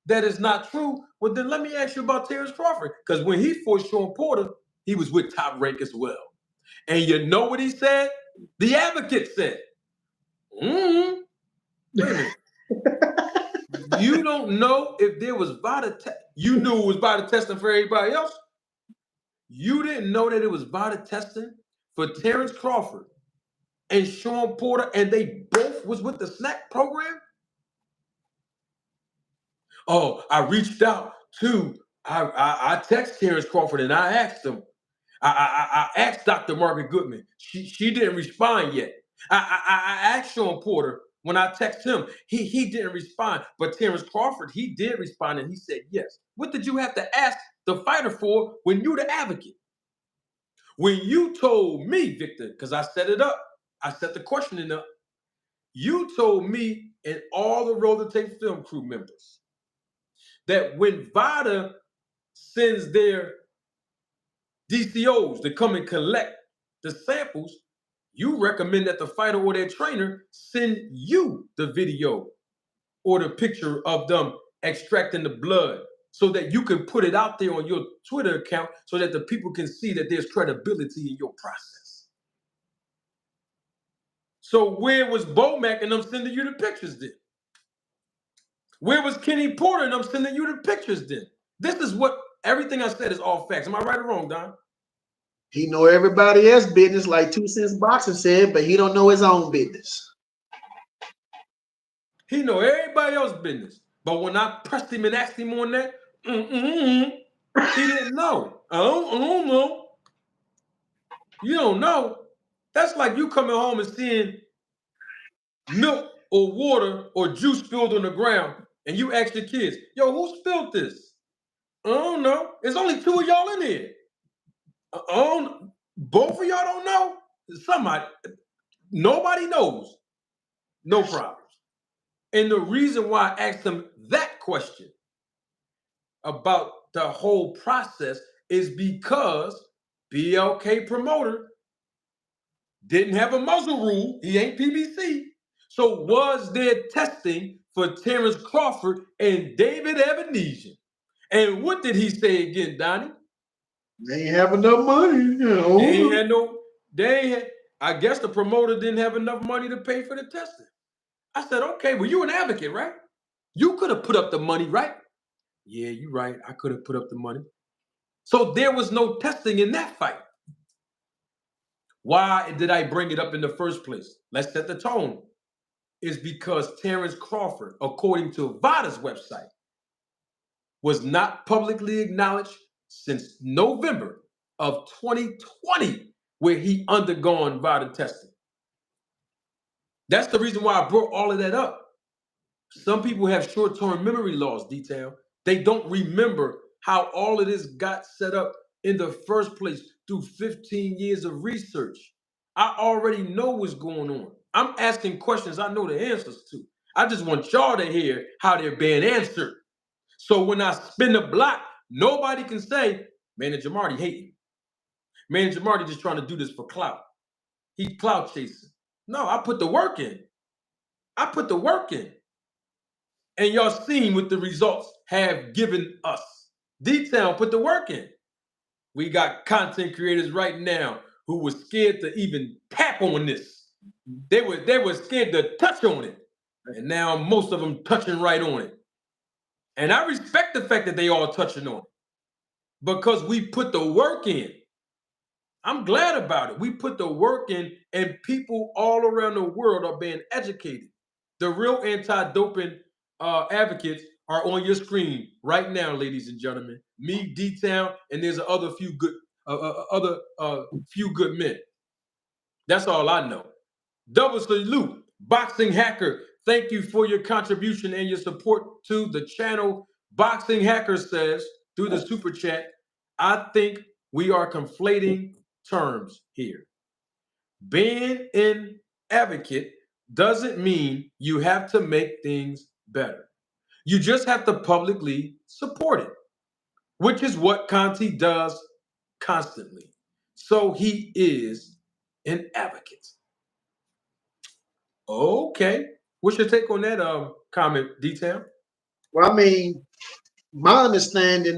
that is not true, well, then let me ask you about Terrence Crawford. Because when he fought Sean Porter, he was with Top Rank as well. And you know what he said? The advocate said, wait a minute. You don't know if there was VADA you knew it was VADA testing for everybody else. You didn't know that it was VADA testing for Terrence Crawford and Sean Porter, and they both was with the SNAC program? Oh, I reached out to, I texted Terrence Crawford and I asked him. I asked Dr. Margaret Goodman. She didn't respond yet. I asked Sean Porter when I texted him. He didn't respond. But Terrence Crawford, he did respond and he said yes. What did you have to ask the fighter for when you're the advocate? When you told me, Victor, because I set it up, I set the questioning up. You told me and all the Roll the Tape film crew members that when VADA sends their DCOs to come and collect the samples, you recommend that the fighter or their trainer send you the video or the picture of them extracting the blood so that you can put it out there on your Twitter account so that the people can see that there's credibility in your process. So where was Bomac and them sending you the pictures then? Where was Kenny Porter and them sending you the pictures then? This is what everything I said is all facts. Am I right or wrong, Don? He know everybody else's business, like 2 Cents Boxing said, but he don't know his own business. He know everybody else's business. But when I pressed him and asked him on that, he didn't know. I don't know. You don't know. That's like you coming home and seeing milk or water or juice spilled on the ground, and you ask your kids, yo, who spilled this? I don't know. There's only 2 of y'all in here. Both of y'all don't know? Somebody, nobody knows. No problems. And the reason why I asked him that question about the whole process is because BLK promoter didn't have a muzzle rule. He ain't PBC. So was there testing for Terrence Crawford and David Ebenezer? And what did he say again, Donnie? They ain't have enough money. You know. They ain't had no, they ain't had, I guess the promoter didn't have enough money to pay for the testing. I said, okay, well, you an advocate, right? You could have put up the money, right? Yeah, you're right. I could have put up the money. So there was no testing in that fight. Why did I bring it up in the first place? Let's set the tone. Is because Terrence Crawford, according to VADA's website, was not publicly acknowledged since November of 2020, where he undergone VADA testing. That's the reason why I brought all of that up. Some people have short-term memory loss, Detail. They don't remember how all of this got set up in the first place through 15 years of research. I already know what's going on. I'm asking questions I know the answers to. I just want y'all to hear how they're being answered. So when I spin the block, nobody can say, man, Jamarty hating. Man, Jamarty just trying to do this for clout. He's clout chasing. No, I put the work in. I put the work in. And y'all seen what the results have given us. D-Town put the work in. We got content creators right now who were scared to even tap on this. They were scared to touch on it. And now most of them touching right on it. And I respect the fact that they all touching on it because we put the work in. I'm glad about it. We put the work in and people all around the world are being educated. The real anti-doping advocates are on your screen right now, ladies and gentlemen. Me, D-Town, and there's other few good men. That's all I know. Double salute, Boxing Hacker. Thank you for your contribution and your support to the channel. Boxing Hacker says through the super chat, I think we are conflating terms here. Being an advocate doesn't mean you have to make things better. You just have to publicly support it, which is what Conte does constantly. So he is an advocate. Okay. What's your take on that comment, Detail? Well, I mean, my understanding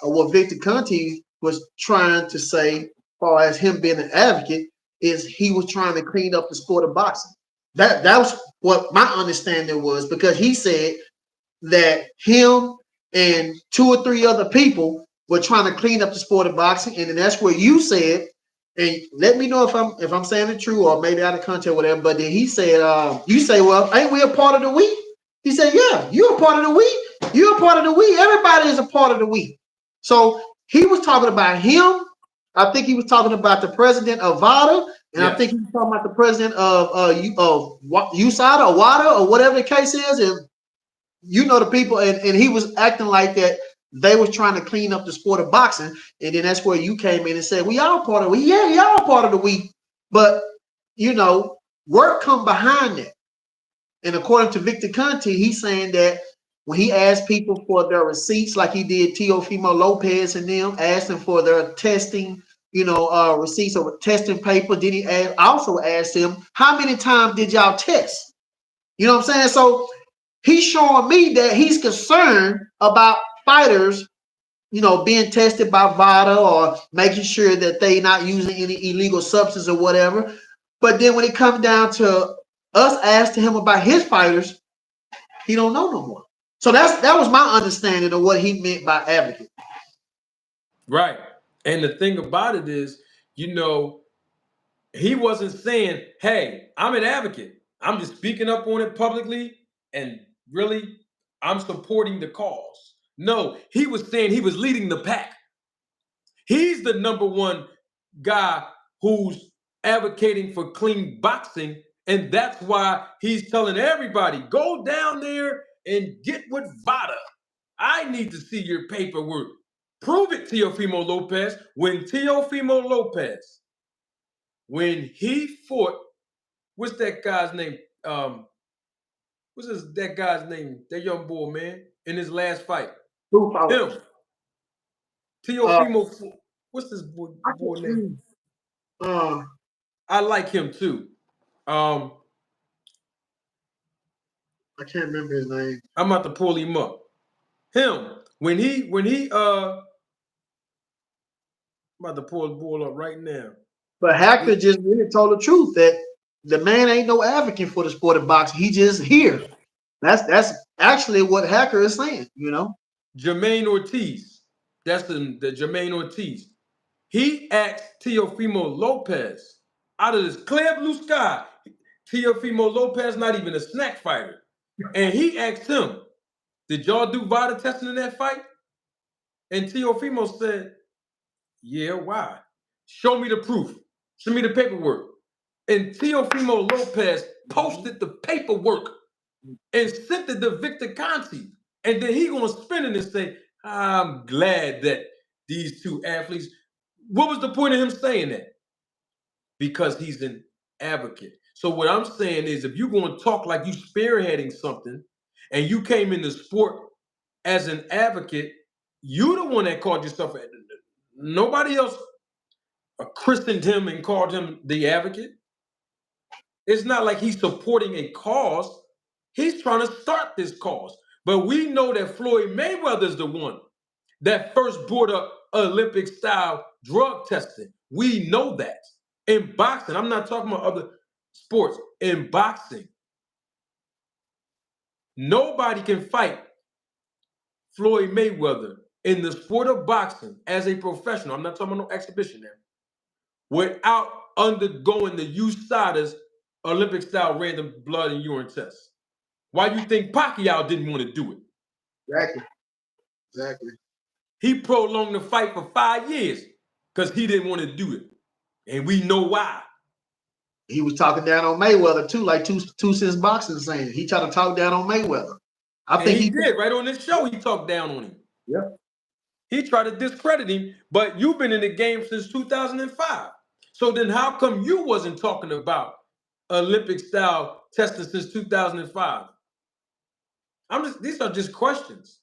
of what Victor Conte was trying to say, as far as him being an advocate, is he was trying to clean up the sport of boxing. That was what my understanding was, because he said that him and 2 or 3 other people were trying to clean up the sport of boxing, and then that's where you said, and let me know if I'm saying it true or maybe out of context or whatever. But then he said, you say, well, ain't we a part of the we? He said, yeah, you're a part of the we. You're a part of the we. Everybody is a part of the we. So he was talking about him. I think he was talking about the president of VADA, and I think he was talking about the president of USADA or WADA or whatever the case is. And you know the people, and he was acting like that they was trying to clean up the sport of boxing, and then that's where you came in and said, we all part of we. Yeah, y'all part of the we. But, you know, work come behind that. And according to Victor Conte, he's saying that when he asked people for their receipts, like he did Teofimo Lopez and them, asked them for their testing, receipts or testing paper, then he also asked them, how many times did y'all test? You know what I'm saying? So he's showing me that he's concerned about fighters, being tested by VADA or making sure that they not using any illegal substance or whatever. But then when it comes down to us asking him about his fighters, he don't know no more. So that was my understanding of what he meant by advocate. Right. And the thing about it is, he wasn't saying, hey, I'm an advocate. I'm just speaking up on it publicly and really I'm supporting the cause. No, he was saying he was leading the pack. He's the number one guy who's advocating for clean boxing. And that's why he's telling everybody, go down there and get with VADA. I need to see your paperwork. Prove it, Teofimo Lopez. When Teofimo Lopez, when he fought, what's that guy's name? that guy's name? That young boy, man, in his last fight. Who fought? Him. Teofimo. What's this boy name? I like him too. I can't remember his name. I'm about to pull him up. Him. When he I'm about to pull the ball up right now. But Hacker just really told the truth that the man ain't no advocate for the sport of boxing. He just here. That's actually what Hacker is saying, you know. Jermaine Ortiz. That's the Jermaine Ortiz. He asked Teofimo Lopez out of this clear blue sky. Teofimo Lopez not even a SNAC fighter. And he asked him, did y'all do VADA testing in that fight? And Teofimo said, yeah, why? Show me the proof. Show me the paperwork. And Teofimo Lopez posted the paperwork and sent it to Victor Conte. And then he gonna spin it and say, I'm glad that these two athletes. What was the point of him saying that? Because he's an advocate. So what I'm saying is, if you're going to talk like you spearheading something and you came in the sport as an advocate, you the one that called yourself, nobody else christened him and called him the advocate. It's not like he's supporting a cause. He's trying to start this cause. But we know that Floyd Mayweather's the one that first brought up Olympic-style drug testing. We know that. In boxing, I'm not talking about other sports. In boxing, nobody can fight Floyd Mayweather in the sport of boxing as a professional. I'm not talking about no exhibition there. Without undergoing the USADA's Olympic-style random blood and urine test. Why do you think Pacquiao didn't want to do it? Exactly. He prolonged the fight for 5 years because he didn't want to do it. And we know why. He was talking down on Mayweather too, like two cents boxing saying. He tried to talk down on Mayweather. I think he did. Right on this show, he talked down on him. Yeah. He tried to discredit him, but you've been in the game since 2005. So then how come you wasn't talking about Olympic-style testing since 2005? These are just questions.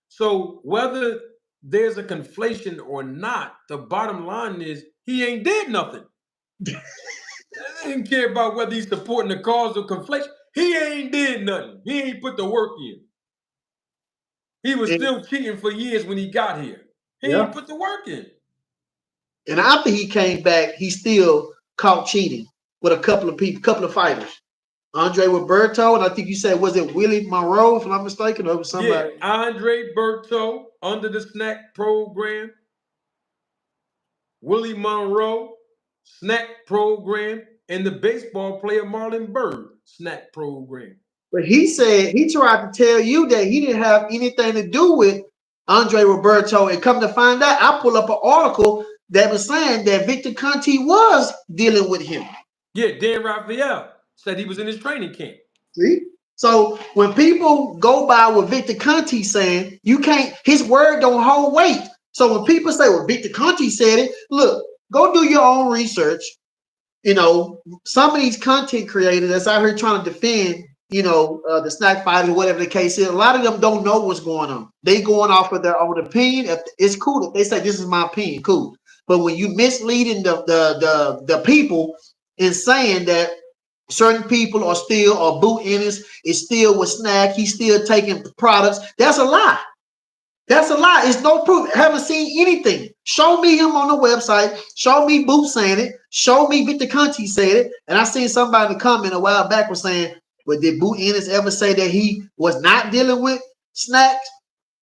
So whether there's a conflation or not, the bottom line is he ain't did nothing. I didn't care about whether he's supporting the cause of conflation. He ain't did nothing. He ain't put the work in. He was still cheating for years when he got here. He ain't put the work in. And after he came back, he still caught cheating with a couple of fighters. Andre Roberto, and I think you said, was it Willie Monroe, if I'm not mistaken, or it was somebody? Yeah, Andre Berto under the SNAC program. Willie Monroe, SNAC program, and the baseball player Marlon Byrd, SNAC program. But he said he tried to tell you that he didn't have anything to do with Andre Roberto, and come to find out, I pull up an article that was saying that Victor Conte was dealing with him. Yeah, Dan Raphael said he was in his training camp. See? So when people go by what Victor Conte saying, you can't, his word don't hold weight. So when people say, well, Victor Conte said it, look, go do your own research. You know, some of these content creators that's out here trying to defend, you know, the SNAC fighters, whatever the case is, a lot of them don't know what's going on. They going off of their own opinion. It's cool if they say this is my opinion, cool. But when you misleading the people in saying that certain people are still, or Boo Ennis is still with SNAC, he's still taking products, that's a lie. That's a lie. It's no proof. I haven't seen anything. Show me him on the website. Show me Boo saying it. Show me Victor Conte said it. And I seen somebody in the comment a while back was saying, but did Boo Ennis ever say that he was not dealing with SNAC?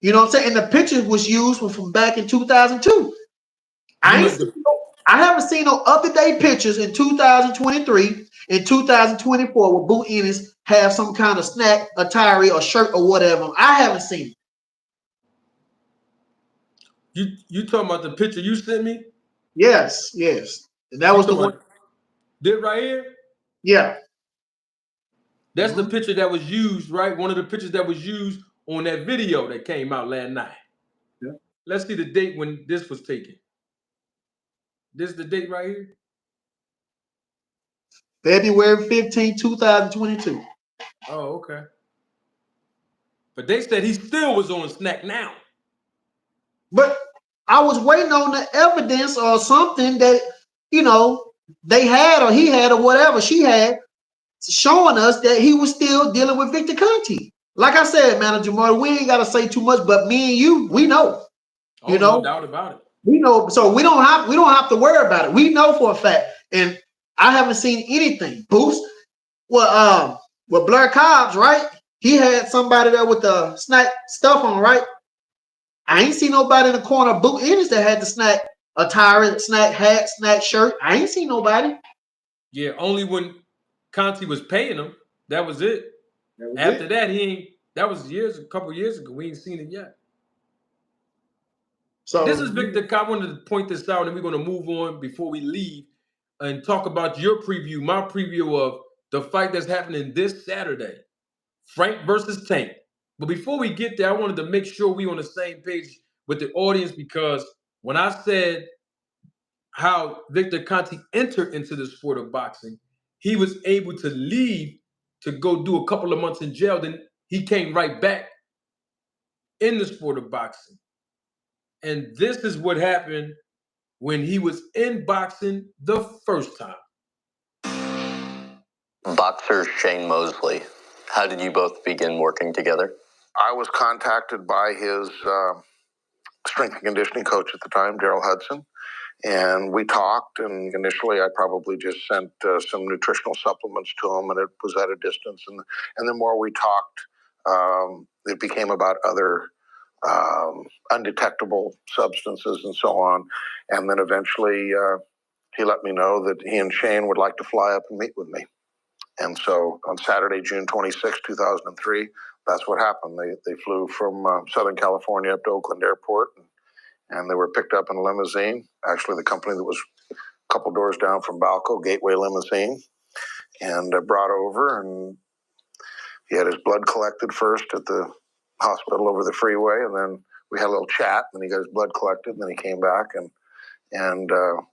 You know what I'm saying? And the picture was used from back in 2002. I haven't seen no up-to-date pictures in 2023 and 2024 where Boo Ennis have some kind of SNAC attire or shirt or whatever. I haven't seen it. You talking about the picture you sent me? Yes, yes. And that was the one. This right here? Yeah. That's the picture that was used, right? One of the pictures that was used on that video that came out last night. Yeah. Let's see the date when this was taken. This is the date right here? February 15, 2022. Oh, okay. But they said he still was on SNAC now. But I was waiting on the evidence or something that, they had or he had or whatever she had showing us that he was still dealing with Victor Conte. Like I said, Manager Jamal, we ain't got to say too much, but me and you, we know. Oh, no doubt about it. We know, so we don't have to worry about it. We know for a fact. And I haven't seen anything. Boost. Well, with Blair Cobbs, right? He had somebody there with the SNAC stuff on, right? I ain't seen nobody in the corner of Boot Ennis that had the SNAC attire, SNAC hat, SNAC shirt. I ain't seen nobody. Yeah, only when Conte was paying him. That was it. After that, he ain't. That was a couple years ago. We ain't seen it yet. So this is Victor. I wanted to point this out, and we're going to move on before we leave and talk about your preview, my preview of the fight that's happening this Saturday, Frank versus Tank. But before we get there, I wanted to make sure we on the same page with the audience, because when I said how Victor Conte entered into the sport of boxing, he was able to leave to go do a couple of months in jail. Then he came right back in the sport of boxing. And this is what happened when he was in boxing the first time. Boxer Shane Mosley, how did you both begin working together? I was contacted by his strength and conditioning coach at the time, Daryl Hudson, and we talked. And initially, I probably just sent some nutritional supplements to him, and it was at a distance. And the more we talked, it became about other undetectable substances and so on. And then eventually, he let me know that he and Shane would like to fly up and meet with me. And so on Saturday, June 26, 2003, that's what happened. They flew from Southern California up to Oakland Airport, and they were picked up in a limousine. Actually, the company that was a couple doors down from Balco, Gateway Limousine, and brought over. And he had his blood collected first at the hospital over the freeway, and then we had a little chat. And then he got his blood collected, and then he came back, and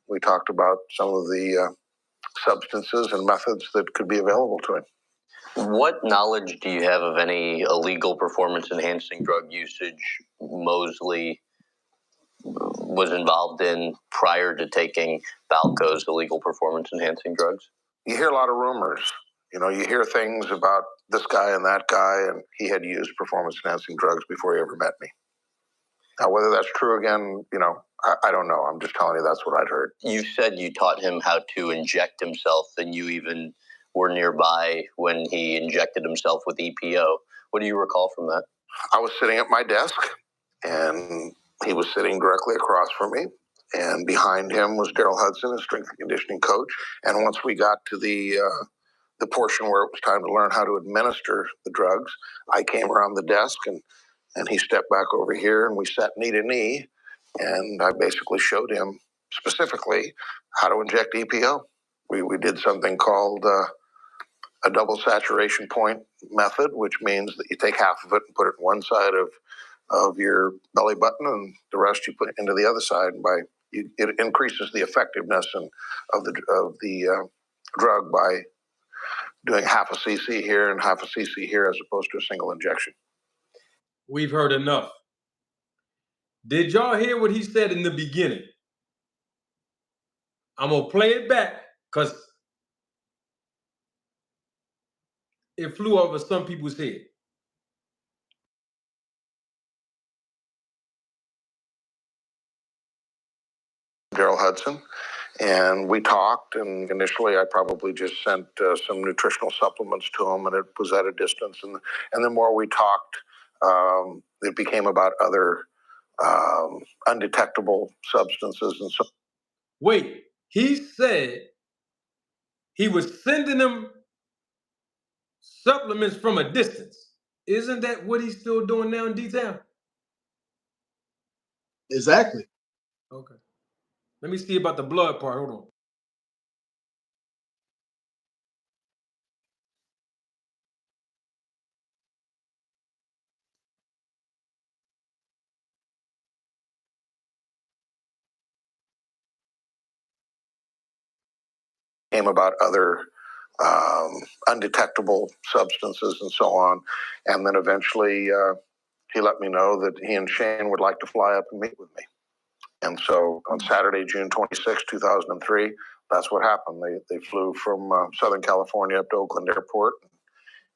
we talked about some of the substances and methods that could be available to him. What knowledge do you have of any illegal performance-enhancing drug usage Mosley was involved in prior to taking Balco's illegal performance-enhancing drugs? You hear a lot of rumors. You hear things about this guy and that guy, and he had used performance-enhancing drugs before he ever met me. Now, whether that's true again, I don't know. I'm just telling you that's what I'd heard. You said you taught him how to inject himself, and you even were nearby when he injected himself with EPO. What do you recall from that? I was sitting at my desk, and he was sitting directly across from me. And behind him was Daryl Hudson, his strength and conditioning coach. And once we got to the portion where it was time to learn how to administer the drugs, I came around the desk, and he stepped back over here, and we sat knee to knee. And I basically showed him specifically how to inject EPO. We did something called a double saturation point method, which means that you take half of it and put it on one side of your belly button, and the rest you put it into the other side. And it increases the effectiveness of the drug by doing half a cc here and half a cc here, as opposed to a single injection. We've heard enough. Did y'all hear what he said in the beginning? I'm going to play it back because it flew over some people's head. Daryl Hudson, and we talked. And initially, I probably just sent some nutritional supplements to him, and it was at a distance. And the more we talked, it became about other undetectable substances and so. Wait, he said he was sending them supplements from a distance. Isn't that what he's still doing now in D-Town? Exactly. Okay. Let me see about the blood part. Hold on. Came about other undetectable substances and so on. And then eventually he let me know that he and Shane would like to fly up and meet with me. And so on Saturday, June 26, 2003, that's what happened. They flew from Southern California up to Oakland Airport,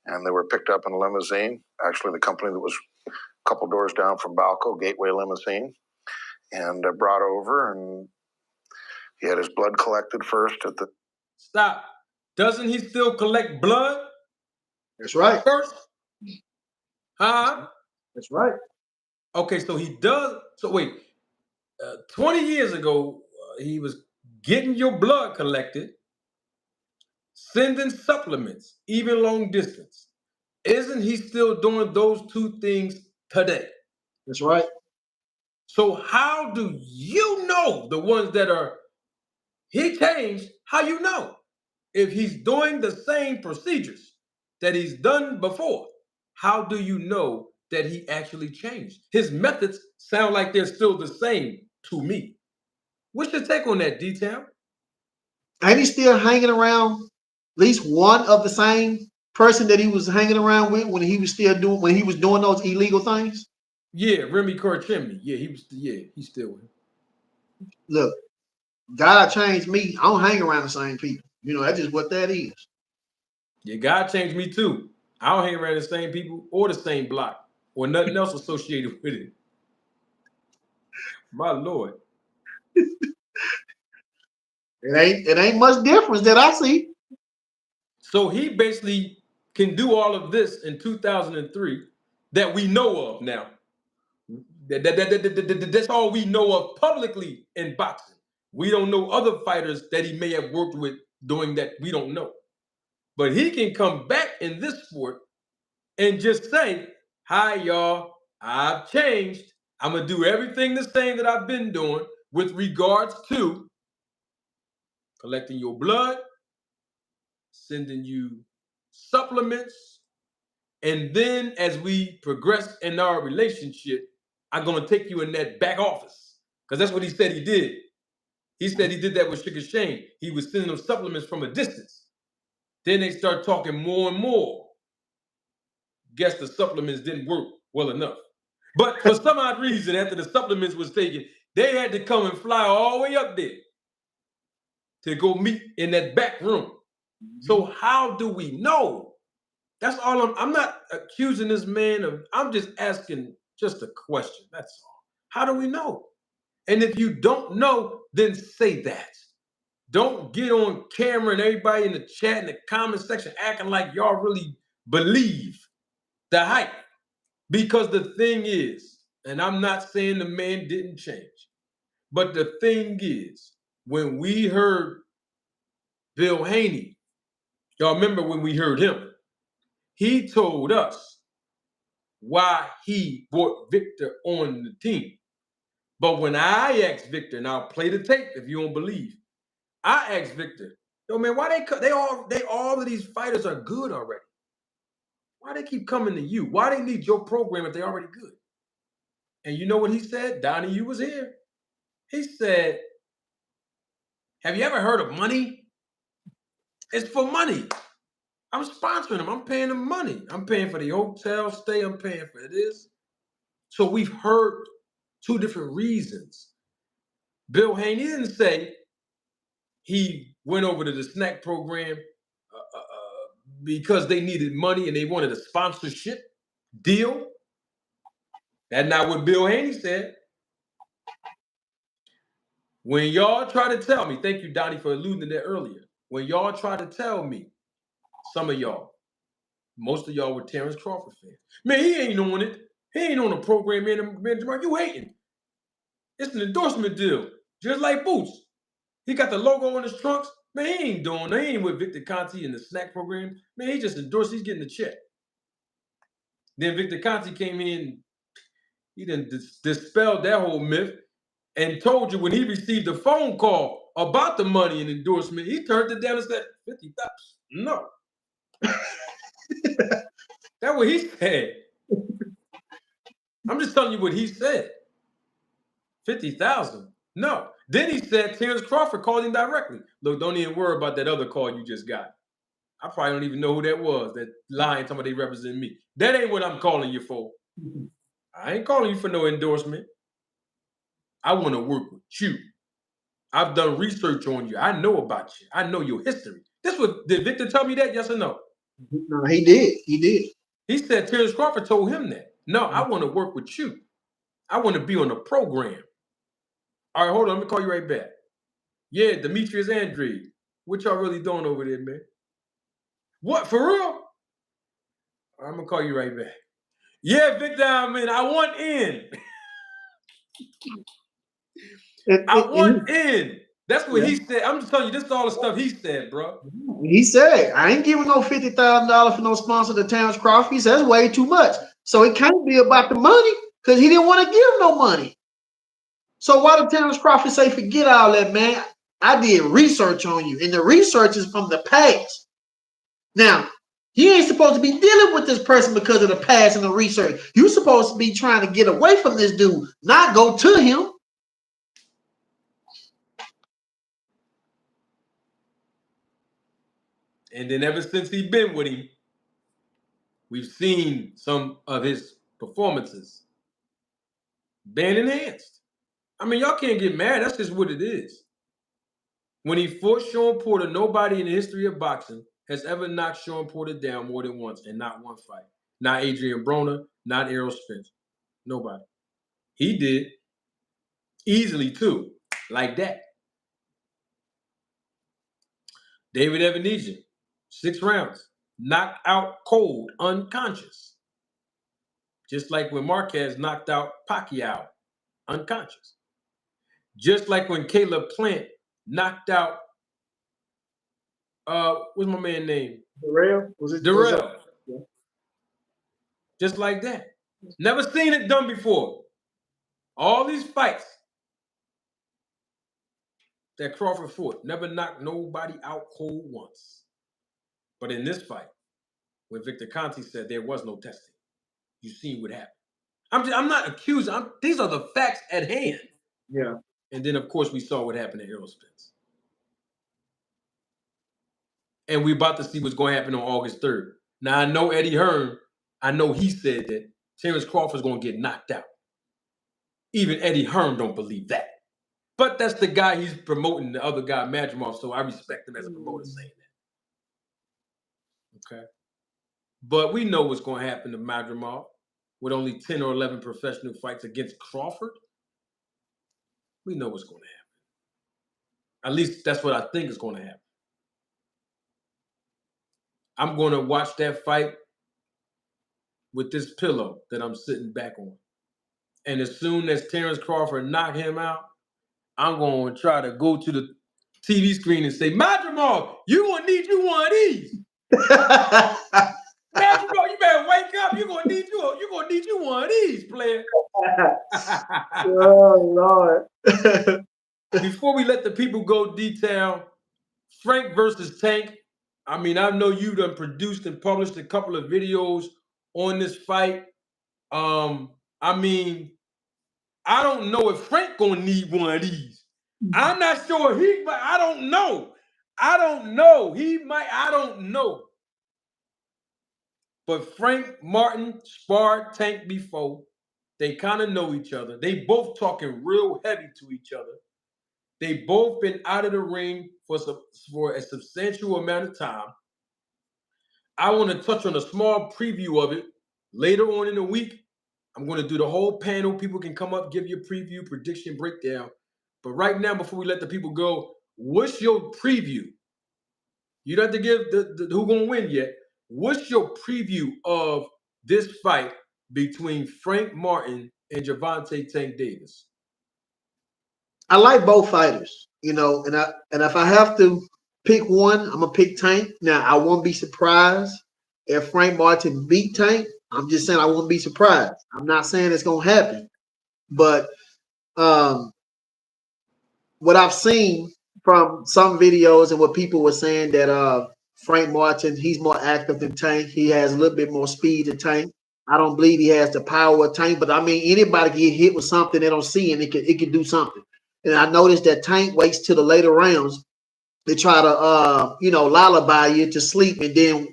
and they were picked up in a limousine. Actually, the company that was a couple doors down from Balco, Gateway Limousine, and brought over, and he had his blood collected first at the... Stop. Doesn't he still collect blood? That's right. First? Huh? That's right. Okay, so he does. So wait, 20 years ago, he was getting your blood collected, sending supplements, even long distance. Isn't he still doing those two things today? That's right. So how do you know the ones that are, he changed, how you know? If he's doing the same procedures that he's done before, how do you know that he actually changed? His methods sound like they're still the same to me. What's your take on that, Detail? Ain't he still hanging around at least one of the same person that he was hanging around with when he was doing those illegal things? Yeah, Remy Korchemny. Yeah, he's still with him. Look, God changed me. I don't hang around the same people. You know, that's just what that is. Yeah, God changed me too. I don't hang around the same people or the same block or nothing else associated with it. My Lord. It ain't much difference that I see. So he basically can do all of this in 2003 that we know of now. That's all we know of publicly in boxing. We don't know other fighters that he may have worked with doing that. We don't know. But he can come back in this sport and just say, hi, y'all, I've changed. I'm going to do everything the same that I've been doing with regards to collecting your blood, sending you supplements, and then as we progress in our relationship, I'm going to take you in that back office. Because that's what he said he did. He said he did that with Sugar Shane. He was sending them supplements from a distance. Then they start talking more and more. Guess the supplements didn't work well enough. But for some odd reason, after the supplements was taken, they had to come and fly all the way up there to go meet in that back room. So how do we know? That's all I'm not accusing this man of. I'm just asking just a question. That's all. How do we know? And if you don't know, then say that. Don't get on camera and everybody in the chat and the comment section acting like y'all really believe the hype. Because the thing is, and I'm not saying the man didn't change, but the thing is, when we heard Bill Haney, y'all remember when we heard him, he told us why he brought Victor on the team. But when I asked Victor, and I'll play the tape if you don't believe, I asked Victor, yo man, why they all of these fighters are good already? Why they keep coming to you? Why they need your program if they're already good? And you know what he said? Donnie, you was here. He said, have you ever heard of money? It's for money. I'm sponsoring them. I'm paying them money. I'm paying for the hotel stay. I'm paying for this. So we've heard two different reasons. Bill Haney didn't say he went over to the SNAC program because they needed money and they wanted a sponsorship deal. That's not what Bill Haney said. When y'all try to tell me, thank you, Donnie, for alluding to that earlier. When y'all try to tell me, some of y'all, most of y'all were Terrence Crawford fans. Man, he ain't on it. He ain't on the program, man. Jamal, you hating. It's an endorsement deal, just like Boots. He got the logo on his trunks. Man, he ain't doing that. He ain't with Victor Conte in the SNAC program. Man, he just endorsed. He's getting the check. Then Victor Conte came in. He done dispelled that whole myth and told you when he received a phone call about the money and endorsement, he turned it down and said, 50,000. No. That's what he said. I'm just telling you what he said. 50,000. No. Then he said Terrence Crawford called him directly. Look, don't even worry about that other call you just got. I probably don't even know who that was. That lying talking about they represent me. That ain't what I'm calling you for. I ain't calling you for no endorsement. I want to work with you. I've done research on you. I know about you. I know your history. Did Victor tell me that? Yes or no? No, he did. He did. He said Terrence Crawford told him that. No, I want to work with you. I want to be on the program. All right, hold on. Let me call you right back. Yeah, Demetrius Andre. What y'all really doing over there, man? What, for real? I'm going to call you right back. Yeah, Victor, I want in. I want in. That's what he said. I'm just telling you, this is all the stuff he said, bro. He said, I ain't giving no $50,000 for no sponsor to Terrence Crawford. He says way too much. So it can't be about the money because he didn't want to give no money. So why did Terrence Crawford say, forget all that, man? I did research on you. And the research is from the past. Now, you ain't supposed to be dealing with this person because of the past and the research. You're supposed to be trying to get away from this dude, not go to him. And then ever since he's been with him, we've seen some of his performances been enhanced. I mean, y'all can't get mad. That's just what it is. When he fought Sean Porter, nobody in the history of boxing has ever knocked Sean Porter down more than once in not one fight. Not Adrien Broner, not Errol Spence. Nobody. He did. Easily, too. Like that. David Evanesia, 6 rounds. Knocked out cold, unconscious. Just like when Marquez knocked out Pacquiao, unconscious. Just like when Caleb Plant knocked out, what's my man's name? Darrell? Darrell. Yeah. Just like that. Never seen it done before. All these fights that Crawford fought, never knocked nobody out cold once. But in this fight, when Victor Conte said there was no testing, you seen what happened. I'm not accusing. These are the facts at hand. Yeah. And then, of course, we saw what happened to Errol Spence. And we're about to see what's going to happen on August 3rd. Now, I know Eddie Hearn, I know he said that Terrence Crawford's going to get knocked out. Even Eddie Hearn don't believe that. But that's the guy he's promoting, the other guy, Madrimov, so I respect him as a promoter saying that. Okay? But we know what's going to happen to Madrimov with only 10 or 11 professional fights against Crawford. We know what's going to happen. At least that's what I think is going to happen. I'm going to watch that fight with this pillow that I'm sitting back on. And as soon as Terrence Crawford knock him out, I'm going to try to go to the TV screen and say, Madrimov, you're going to need you one of these. Madrimov, you better wake up. You're going to need you one of these, player. Oh, Lord. Before we let the people go detail Frank versus Tank, I mean, I know you done produced and published a couple of videos on this fight. I mean, I don't know if Frank gonna need one of these. I'm not sure if he, but I don't know. He might, I don't know. But Frank Martin sparred Tank before. They kind of know each other. They both talking real heavy to each other. They both been out of the ring for a substantial amount of time. I want to touch on a small preview of it later on in the week. I'm going to do the whole panel. People can come up, give you a preview, prediction, breakdown. But right now, before we let the people go, what's your preview? You don't have to give the who going to win yet. What's your preview of this fight between Frank Martin and Gervonta Tank Davis? I like both fighters, and if I have to pick one, I'm gonna pick Tank. Now I won't be surprised if Frank Martin beat Tank. I'm just saying I won't be surprised. I'm not saying it's gonna happen, but what I've seen from some videos and what people were saying that Frank Martin, he's more active than Tank. He has a little bit more speed than Tank. I don't believe he has the power of Tank, but I mean anybody can get hit with something they don't see and it can do something. And I noticed that Tank waits till the later rounds They try to lullaby you to sleep and then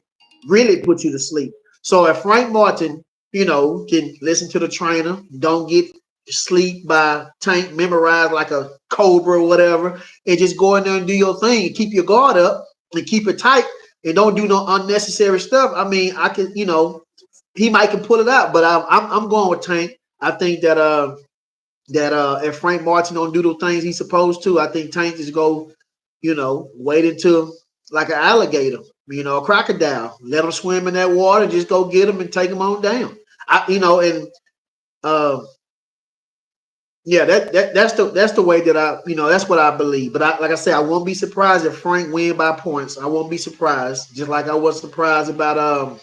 really put you to sleep. So if Frank Martin, can listen to the trainer, don't get sleep by Tank, memorize like a cobra or whatever, and just go in there and do your thing, keep your guard up and keep it tight and don't do no unnecessary stuff. I mean, I can, he might can pull it out, but I'm going with Tank. I think that if Frank Martin don't do the things he's supposed to, I think Tank just go, wait until like an alligator, a crocodile, let him swim in that water, just go get him and take him on down. Yeah, that's the way that that's what I believe. But like I said, I won't be surprised if Frank win by points. I won't be surprised, just like I was surprised about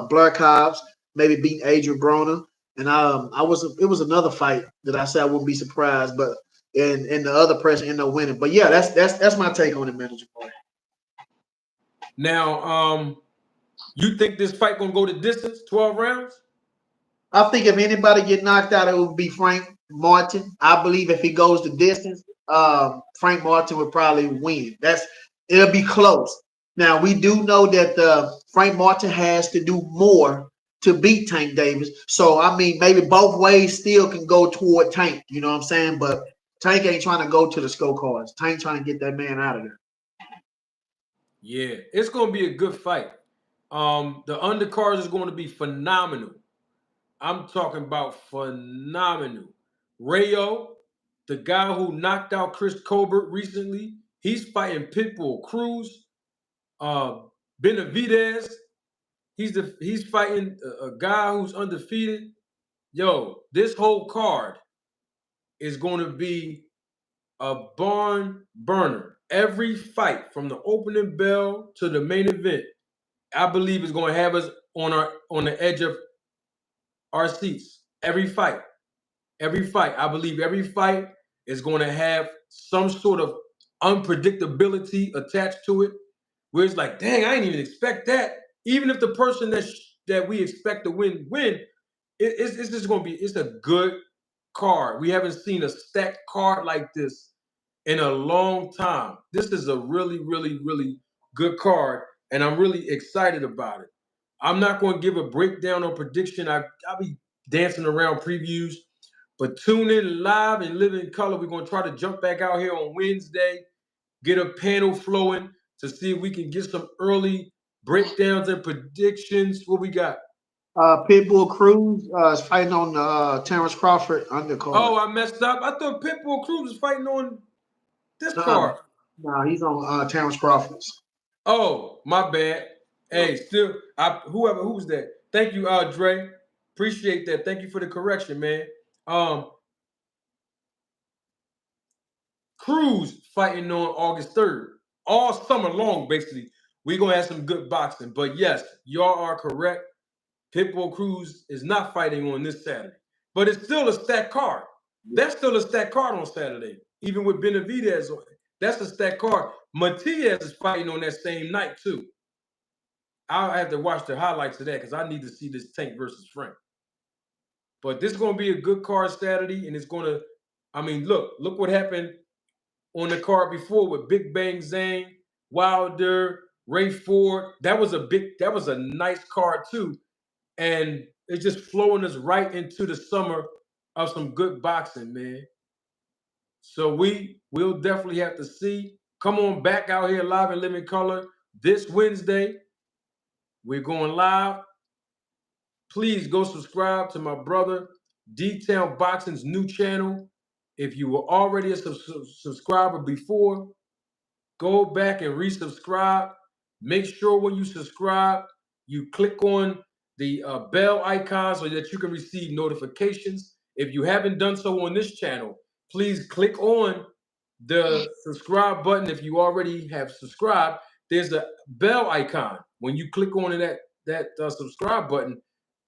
Blair Cobbs maybe beat Adrien Broner. And it was another fight that I said I wouldn't be surprised, but and the other person ended up winning. But yeah, that's my take on it, Manager Boy. Now, you think this fight gonna go the distance, 12 rounds? I think if anybody get knocked out, it would be Frank Martin. I believe if he goes the distance, Frank Martin would probably win. It'll be close. Now we do know that Frank Martin has to do more to beat Tank Davis. So I mean, maybe both ways still can go toward Tank. You know what I'm saying? But Tank ain't trying to go to the scorecards. Tank trying to get that man out of there. Yeah, it's gonna be a good fight. The undercards is going to be phenomenal. I'm talking about phenomenal. Rayo, the guy who knocked out Chris Colbert recently, he's fighting Pitbull Cruz. Benavidez, he's fighting a guy who's undefeated. Yo, this whole card is going to be a barn burner. Every fight from the opening bell to the main event, I believe is going to have us on the edge of our seats. Every fight. I believe every fight is going to have some sort of unpredictability attached to it, where it's like, dang, I didn't even expect that. Even if the person that we expect to win, it's just going to be, it's a good card. We haven't seen a stacked card like this in a long time. This is a really, really, really good card, and I'm really excited about it. I'm not going to give a breakdown or prediction. I'll be dancing around previews, but tune in live and live in color. We're going to try to jump back out here on Wednesday, get a panel flowing to see if we can get some early breakdowns and predictions. What we got? Pitbull Cruz is fighting on Terrence Crawford undercard. Oh, I messed up. I thought Pitbull Cruz was fighting on this card. No, he's on Terrence Crawford's. Oh, my bad. Hey, still, who's that? Thank you, Dre. Appreciate that. Thank you for the correction, man. Cruz fighting on August 3rd. All summer long, basically. We're going to have some good boxing. But yes, y'all are correct. Pitbull Cruz is not fighting on this Saturday. But it's still a stacked card. That's still a stacked card on Saturday. Even with Benavidez on it. That's a stacked card. Matias is fighting on that same night, too. I'll have to watch the highlights of that because I need to see this Tank versus Frank. But this is going to be a good card Saturday, and it's going to, I mean, look what happened on the card before with Big Bang Zhang, Wilder, Ray Ford. That was a nice card too. And it's just flowing us right into the summer of some good boxing, man. So we'll definitely have to see. Come on back out here live and live in color this Wednesday. We're going live. Please go subscribe to my brother D-Town Boxing's new channel. If you were already a subscriber before, go back and resubscribe. Make sure when you subscribe, you click on the bell icon so that you can receive notifications. If you haven't done so on this channel, please click on the subscribe button. If you already have subscribed, there's a bell icon. When you click on that subscribe button,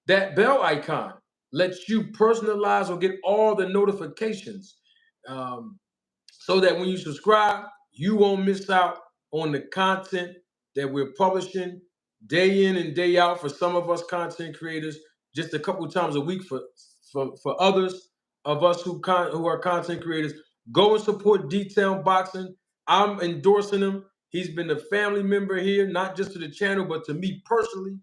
that bell icon lets you personalize or get all the notifications so that when you subscribe, you won't miss out on the content that we're publishing day in and day out for some of us content creators, just a couple times a week for others of us who are content creators. Go and support D-Town Boxing. I'm endorsing him. He's been a family member here, not just to the channel, but to me personally.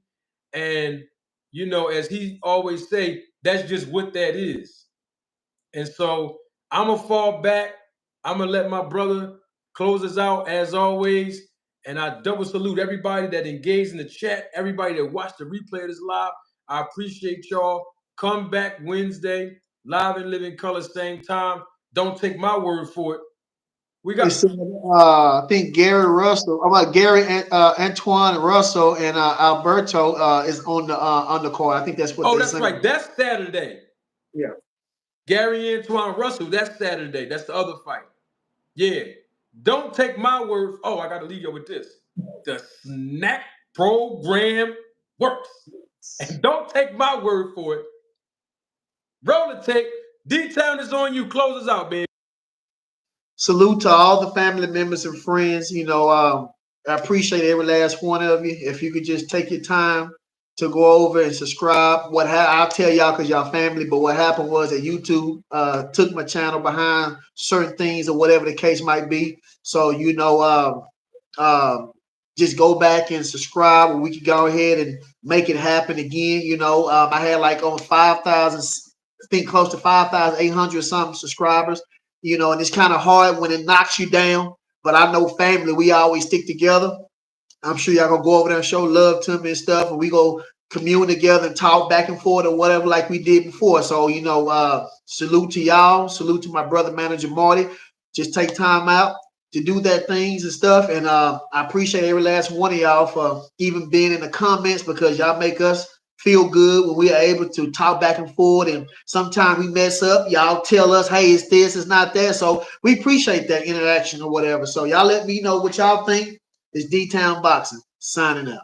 And you know, as he always say, that's just what that is. And so I'm gonna fall back. I'm gonna let my brother close us out as always. And I double salute everybody that engaged in the chat, everybody that watched the replay of this live. I appreciate y'all. Come back Wednesday, live and live in color, same time. Don't take my word for it. We got. I think Gary Russell, Gary Antoine Russell and Alberto is on the undercard. I think that's what. Oh, that's right. That's Saturday. Yeah. Gary Antoine Russell. That's Saturday. That's the other fight. Yeah. Don't take my word. Oh, I got to leave you with this. The SNAC program works. And don't take my word for it. Roll the tape. D-Town is on you. Close us out, baby. Salute to all the family members and friends. You know, I appreciate every last one of you. If you could just take your time to go over and subscribe. I'll tell y'all because y'all family, but what happened was that YouTube took my channel behind certain things or whatever the case might be. So, you know, just go back and subscribe, and we can go ahead and make it happen again. You know, I had like on 5,000, I think close to 5,800 something subscribers. You know, and it's kind of hard when it knocks you down. But I know family, we always stick together. I'm sure y'all gonna go over there and show love to me and stuff, and we go commune together and talk back and forth or whatever like we did before. So, you know, salute to y'all. Salute to my brother, Manager Marty. Just take time out to do that things and stuff. And I appreciate every last one of y'all for even being in the comments, because y'all make us feel good when we are able to talk back and forth. And sometimes we mess up. Y'all tell us, hey, it's this, it's not that. So we appreciate that interaction or whatever. So y'all let me know what y'all think. It's D-Town Boxing signing out.